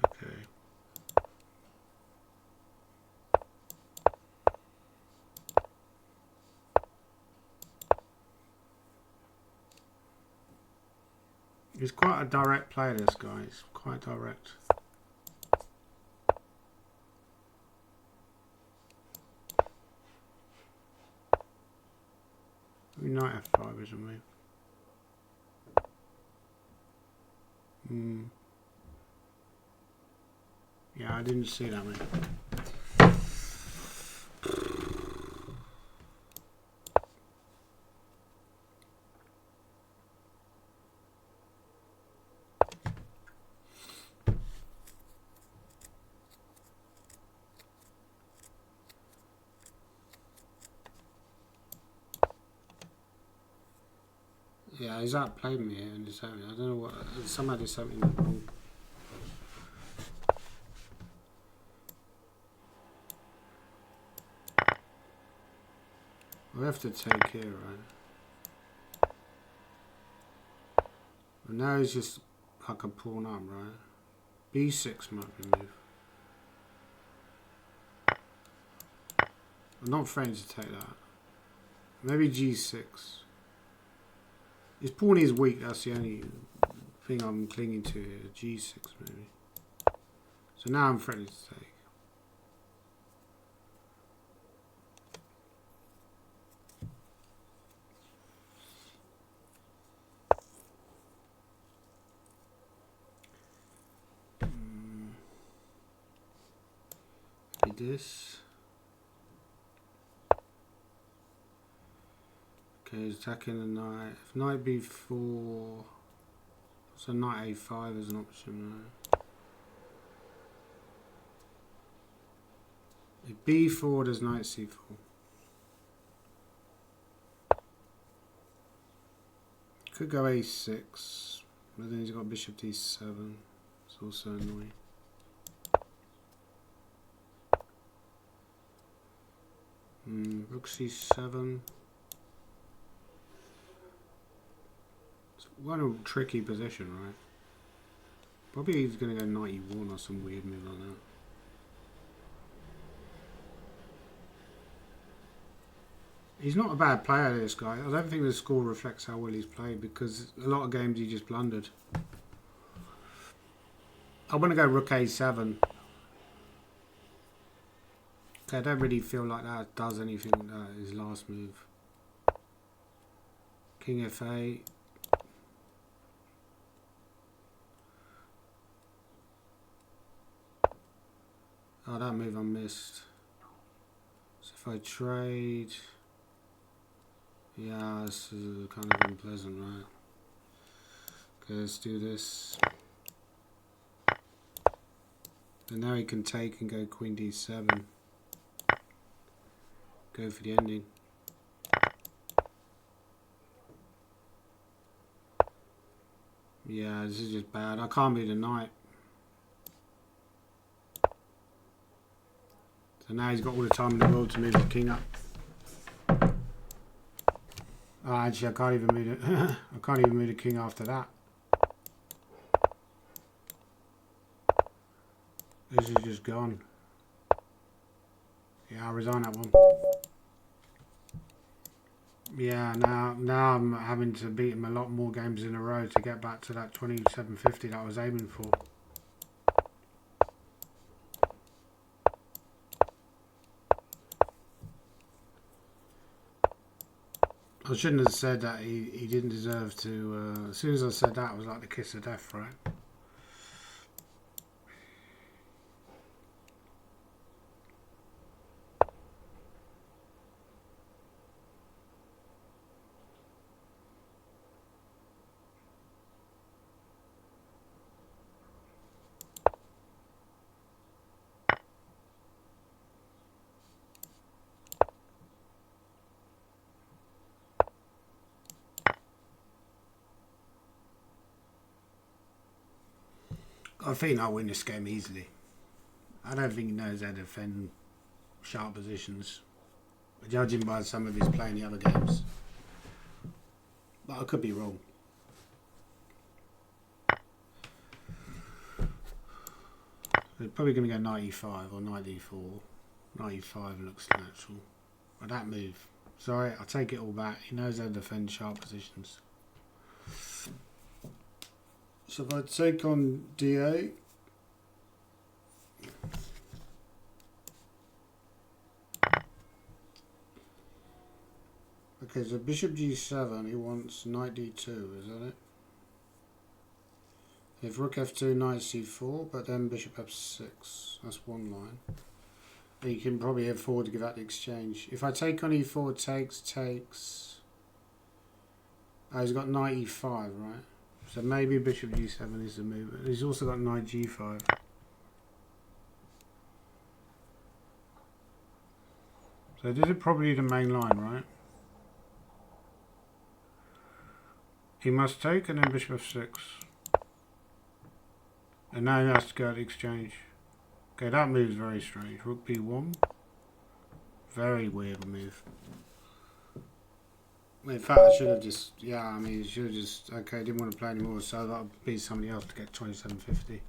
Okay. He's quite a direct player, this guy. He's quite direct. Knight f5 is a move. Yeah, I didn't see that move. Yeah, he's outplayed me here in this area. I don't know what. Somehow there's something wrong. We have to take here, right? But now he's just like a pawn up, right? B6 might be a move. I'm not afraid to take that. Maybe G6. His pawn is weak, that's the only thing I'm clinging to here. G6 maybe. So now I'm threatening to take. This. Okay, he's attacking the knight. If knight b4, so knight a5 is an option, right? If b4, there's knight c4. Could go a6, but then he's got bishop d7. It's also annoying. Rook c7. It's quite a tricky position, right? Probably he's going to go knight e1 or some weird move like that. He's not a bad player, this guy. I don't think the score reflects how well he's played because a lot of games he just blundered. I want to go rook a7. Okay, I don't really feel like that does anything his last move. King f8. Oh, that move I missed. So if I trade... Yeah, this is kind of unpleasant, right? Okay, let's do this. And now he can take and go queen d7. Go for the ending. Yeah, this is just bad. I can't beat the knight. So now he's got all the time in the world to move the king up. Oh, actually, I can't even move it. I can't even move the king after that. This is just gone. Yeah, I'll resign that one. Yeah, now I'm having to beat him a lot more games in a row to get back to that 2750 that I was aiming for. I shouldn't have said that he didn't deserve to. As soon as I said that, it was like the kiss of death, right? I think I'll win this game easily. I don't think he knows how to defend sharp positions, judging by some of his play in the other games. But I could be wrong. They're probably going to go 95 or 94. 95 looks natural. But that move. Sorry, I take it all back. He knows how to defend sharp positions. So if I take on D8. Okay, so bishop G7, he wants knight D2, is that it? If rook F2, knight C4, but then bishop F6. That's one line. You can probably head forward to give out the exchange. If I take on E4, takes. Oh, he's got knight E5, right? So maybe bishop G7 is the move. He's also got knight G5. So this is probably the main line, right? He must take and then bishop F6. And now he has to go to the exchange. Okay, that move's very strange. Rook B1. Very weird move. In fact, I should have just... Yeah, I mean, I should have just... Okay, didn't want to play anymore, so that'll be somebody else to get 2750.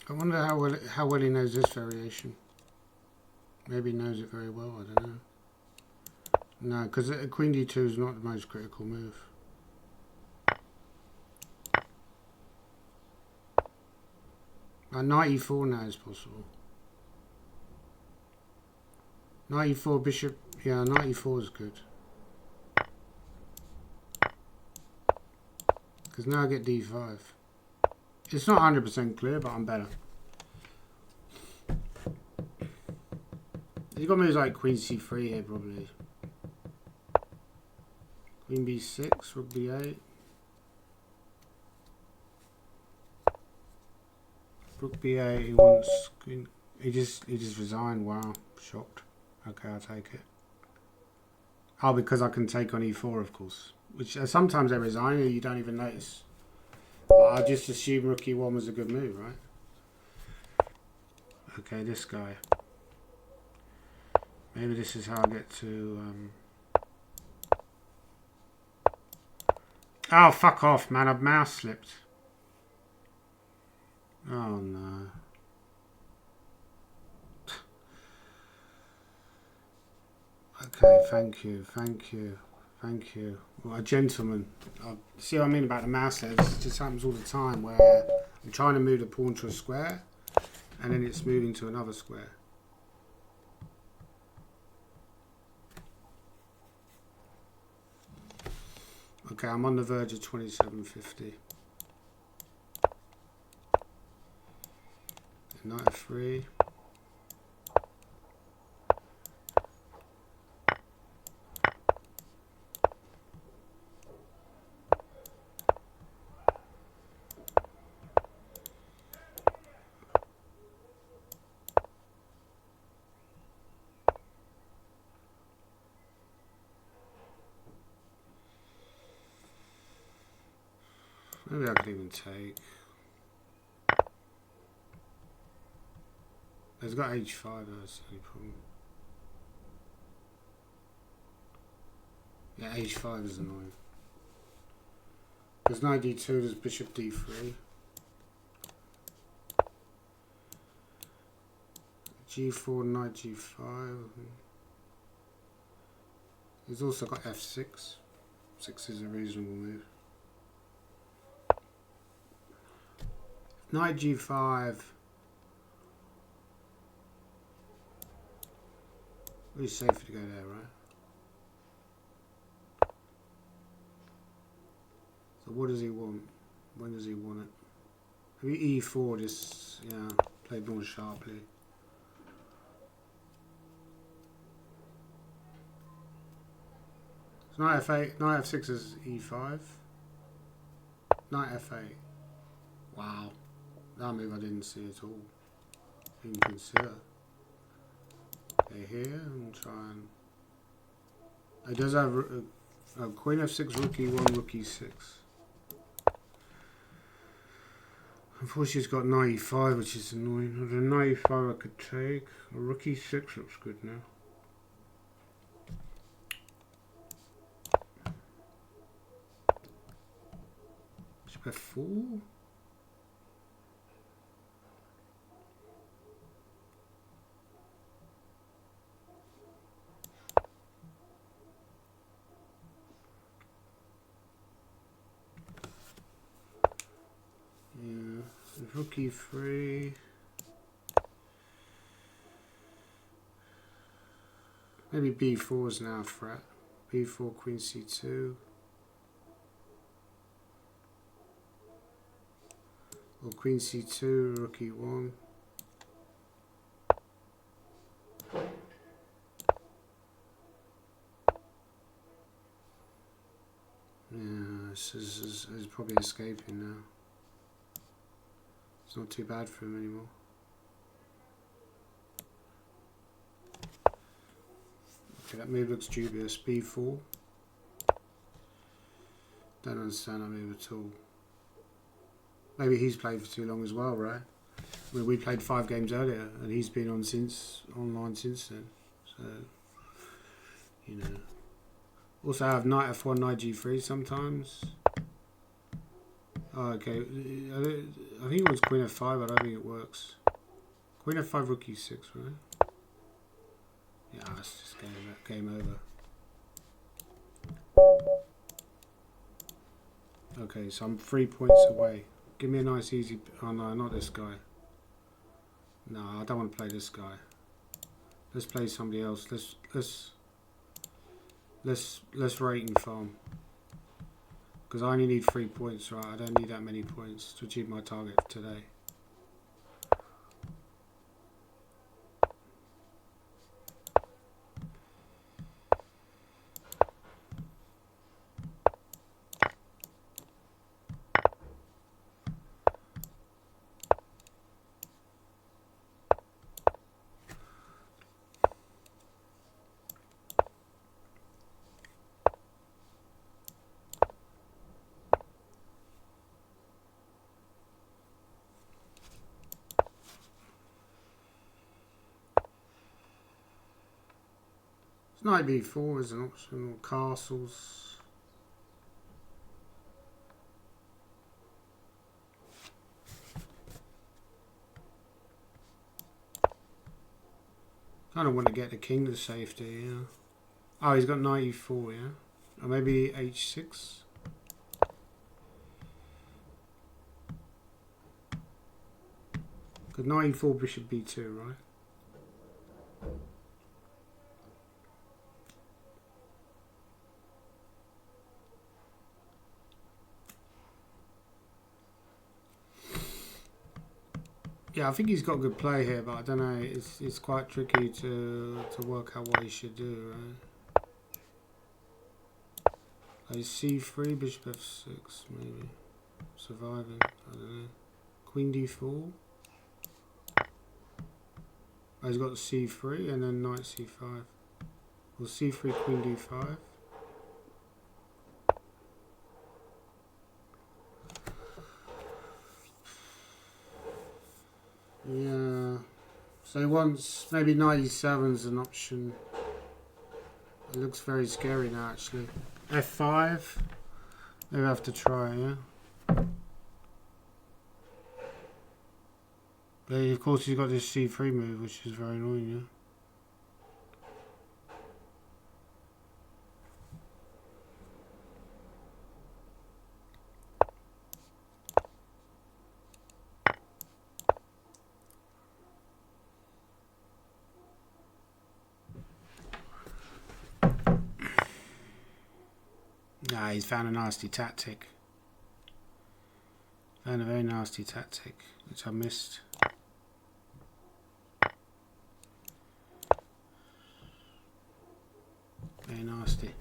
I wonder how well he knows this variation. Maybe he knows it very well, I don't know. No, because Queen D2 is not the most critical move. Knight E4 now is possible. Knight E4, bishop... Yeah, Knight E4 is good. Because now I get D5. It's not 100% clear, but I'm better. You've got moves like Queen C3 here, probably. Queen B6, Rook B8. Rook B8, he wants Queen... He just resigned, wow. Shocked. Okay, I'll take it. Oh, because I can take on E4, of course. Which sometimes they resign and you don't even notice. I just assumed Rook E1 was a good move, right? Okay, this guy. Maybe this is how I get to... Oh, fuck off, man. I've mouse slipped. Oh, no. Okay, thank you. Well, a gentleman. See what I mean about the mouse there? This just happens all the time where I'm trying to move the pawn to a square and then it's moving to another square. Okay, I'm on the verge of 2750. Knight F3. Maybe I could even take. He's got H5, that's the only problem. Yeah, H5 is annoying. There's knight D2, there's bishop D3. G4, knight G5. He's also got F6. 6 is a reasonable move. Knight G5. It's safer to go there, right? So what does he want? When does he want it? Maybe E4 just, yeah, played more sharply. Knight f8, knight f6 is e5. Knight f8. Wow. That move I didn't see at all. Didn't consider. Okay, here, and we'll try and... It does have queen f6, rook e1, rook e6. Unfortunately, it's got knight e5, which is annoying. With a knight e5 I could take. A rook e6 looks good now. Bishop f4. Rook e3. Maybe b4 is now a threat. b4, queen c2. Or queen c2, rook e1. Yeah, this is probably escaping now. It's not too bad for him anymore. Okay, that move looks dubious. b4. Don't understand that move at all. Maybe he's played for too long as well, right? I mean, we played 5 games earlier, and he's been on online since then. So, you know. Also, I have knight f1, knight g3 sometimes. Oh, okay. I think it was queen f5. I don't think it works. Queen f5, rook e6, right? Yeah, that's just game over. Okay, so I'm 3 points away. Give me a nice easy... Oh no, not this guy. No, I don't want to play this guy. Let's play somebody else. Let's rate and farm. Because I only need 3 points, right? I don't need that many points to achieve my target today. Knight b4 is an option, or castles. I don't want to get the king to safety, yeah. Oh, he's got knight e4, yeah. Or maybe h6. Good, knight e4, bishop b2, right? Yeah, I think he's got good play here, but I don't know. It's quite tricky to work out what he should do, right? Like c3, bishop f6, maybe. Surviving, I don't know. Queen d4. Oh, he's got c3 and then knight c5. Or c3, queen d5. Yeah. So he wants maybe knight e7 is an option. It looks very scary now, actually. f5. Maybe I have to try, yeah. But of course he's got this c3 move, which is very annoying, yeah. Ah, he's found a nasty tactic. Found a very nasty tactic, which I missed. Very nasty.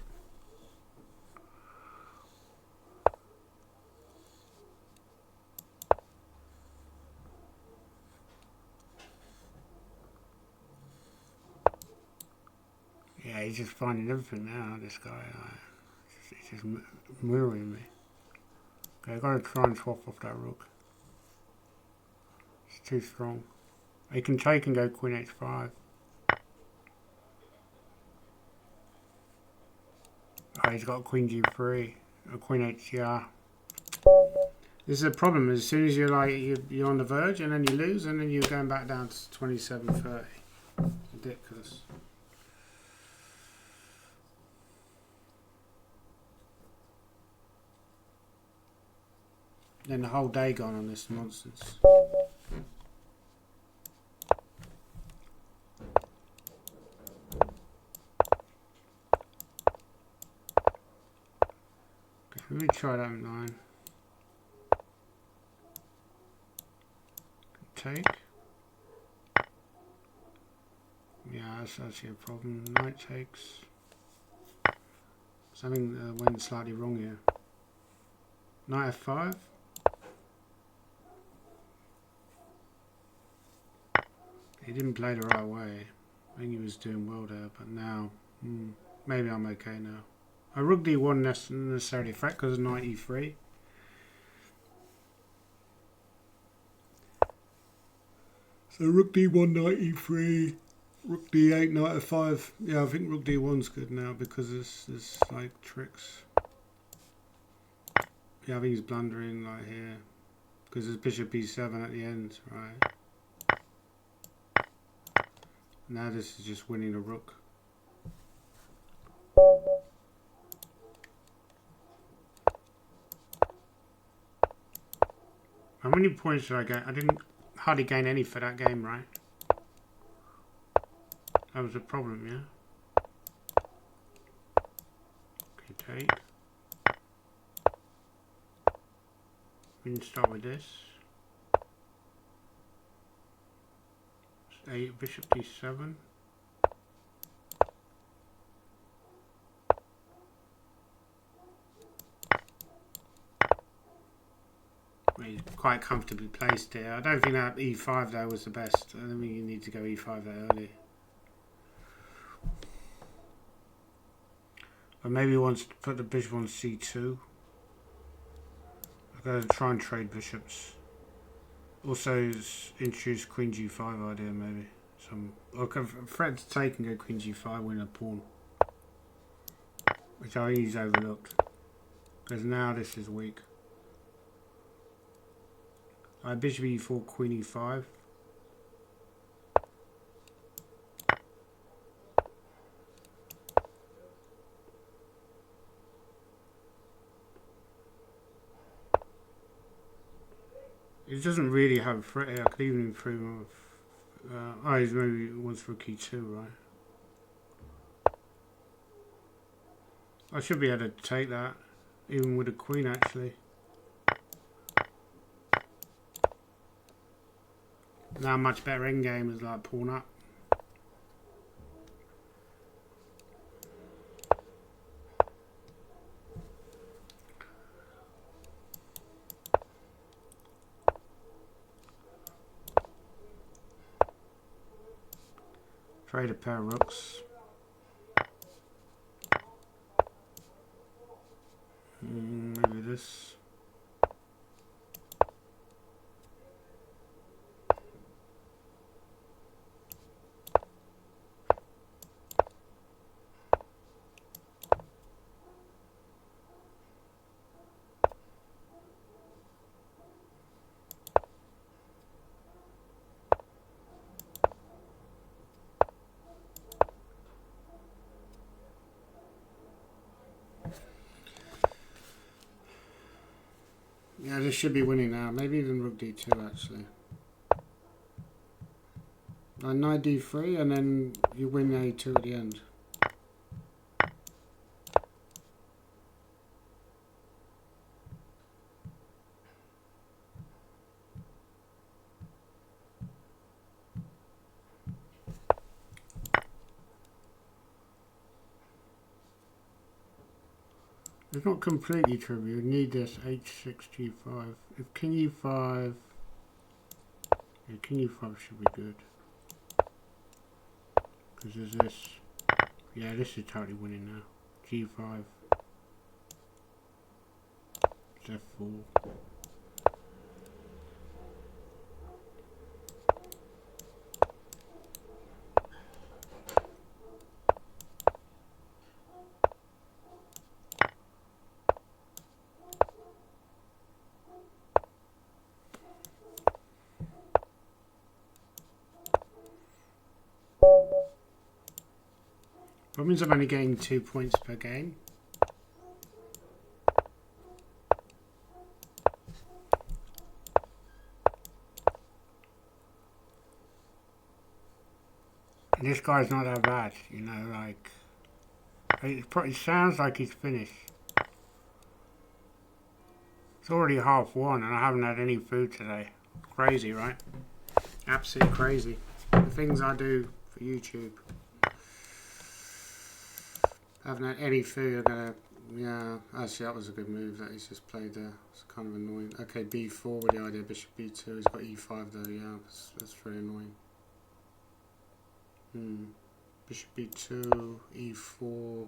he's just finding everything now, this guy. He's just mirroring me. Okay, I've got to try and swap off that rook. It's too strong. He can take and go queen h5. Oh, he's got queen g3. Or queen h, yeah. This is a problem. As soon as you're like you're on the verge, and then you lose, and then you're going back down to 27-30. Ridiculous. Then the whole day gone on this nonsense. Okay, let me try that 9. Take. Yeah, that's actually a problem. Knight takes. Something went slightly wrong here. Knight f5. He didn't play the right way. I think he was doing well there, but now, maybe I'm okay now. A rook d1 necessarily threat because of knight e3. So rook d1, knight e3, rook d8, knight f5. Yeah, I think rook d1's good now because there's like tricks. Yeah, I think he's blundering like here because there's bishop e7 at the end, right? Now this is just winning a rook. How many points did I get? I didn't hardly gain any for that game, right? That was a problem, yeah? Okay, take. We can start with this. 8, bishop d7. He's quite comfortably placed here. I don't think that e5 though was the best. I don't think you need to go e5 that early. But maybe he wants to put the bishop on c2. I'm going to try and trade bishops. Also introduce queen g5 idea maybe. Some threat to take and go queen g5, win a pawn. Which I think he's overlooked. Because now this is weak. Bishop e4, queen e5. It doesn't really have a threat here. I could even improve him with... he's maybe wants rook e2, right? I should be able to take that, even with a queen actually. Now much better endgame is like pawn up. Trade a pair of rooks. Maybe this. Yeah, this should be winning now. Maybe even rook d2 actually. Knight d3 and then you win a2 at the end. It's not completely trivial. You need this h6 g5. If king e5, yeah, king e5 should be good. Because there's this Yeah, this is totally winning now. G5. F4. That means I'm only getting 2 points per game. And this guy's not that bad, you know, like... It sounds like he's finished. It's already 1:30 and I haven't had any food today. Crazy, right? Absolutely crazy. The things I do for YouTube. I haven't had any food. I'm gonna... Yeah, actually that was a good move that he's just played there. It's kind of annoying. Okay, b4 with the idea, bishop b2. He's got e5 though, yeah, that's very annoying. Bishop b2, e4.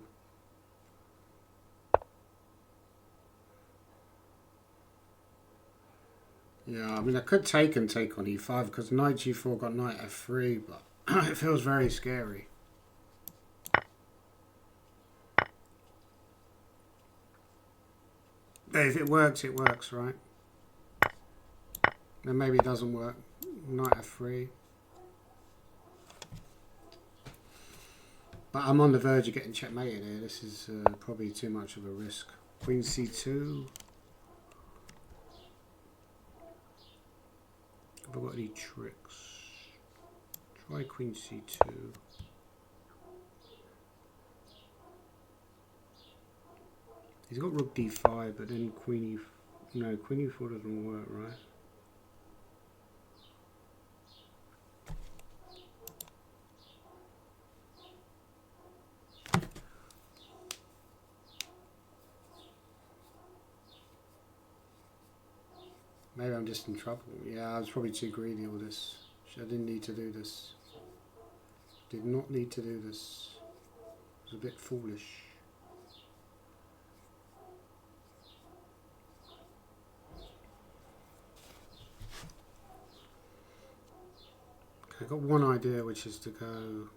Yeah, I mean I could take on e5 because knight g4 got knight f3, but it feels very scary. But if it works, right? Then maybe it doesn't work. Knight f3. But I'm on the verge of getting checkmated here. This is probably too much of a risk. Queen c2. Have I got any tricks? Try queen c2. He's got rook d5, but then queen e... No, queen e4 doesn't work, right? Maybe I'm just in trouble. Yeah, I was probably too greedy with this. I didn't need to do this. Did not need to do this. It was a bit foolish. Okay, I've got one idea, which is to go...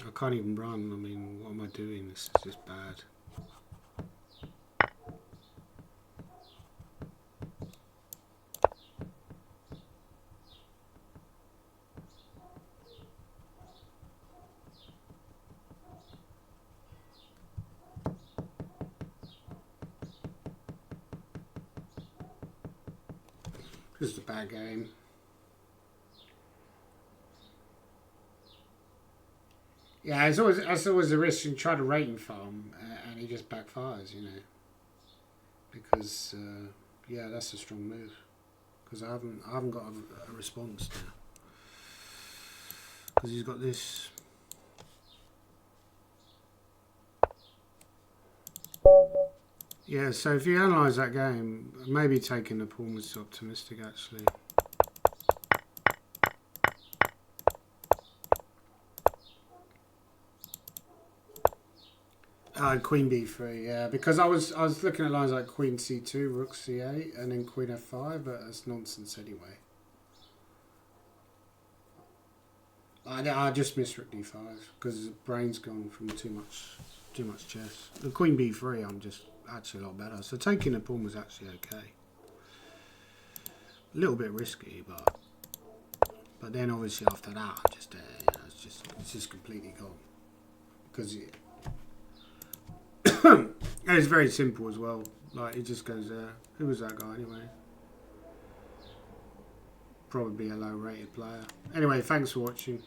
I can't even run. I mean, what am I doing? This is just bad. This is a bad game. Yeah, it's always a risk. You try to rating farm and he just backfires, you know. Because yeah, that's a strong move. Because I haven't got a response now. Because he's got this. Yeah, so if you analyse that game, maybe taking the pawn was optimistic actually. Queen b3, yeah, because I was looking at lines like queen c2, rook c8, and then queen f5, but that's nonsense anyway. I just missed rook d5 because the brain's gone from too much chess. The queen b3, I'm just actually a lot better. So taking the pawn was actually okay. A little bit risky, but then obviously after that, just you know, it's just completely gone because it. And it's very simple as well. Like it just goes there. Who was that guy anyway? Probably a low-rated player. Anyway, thanks for watching.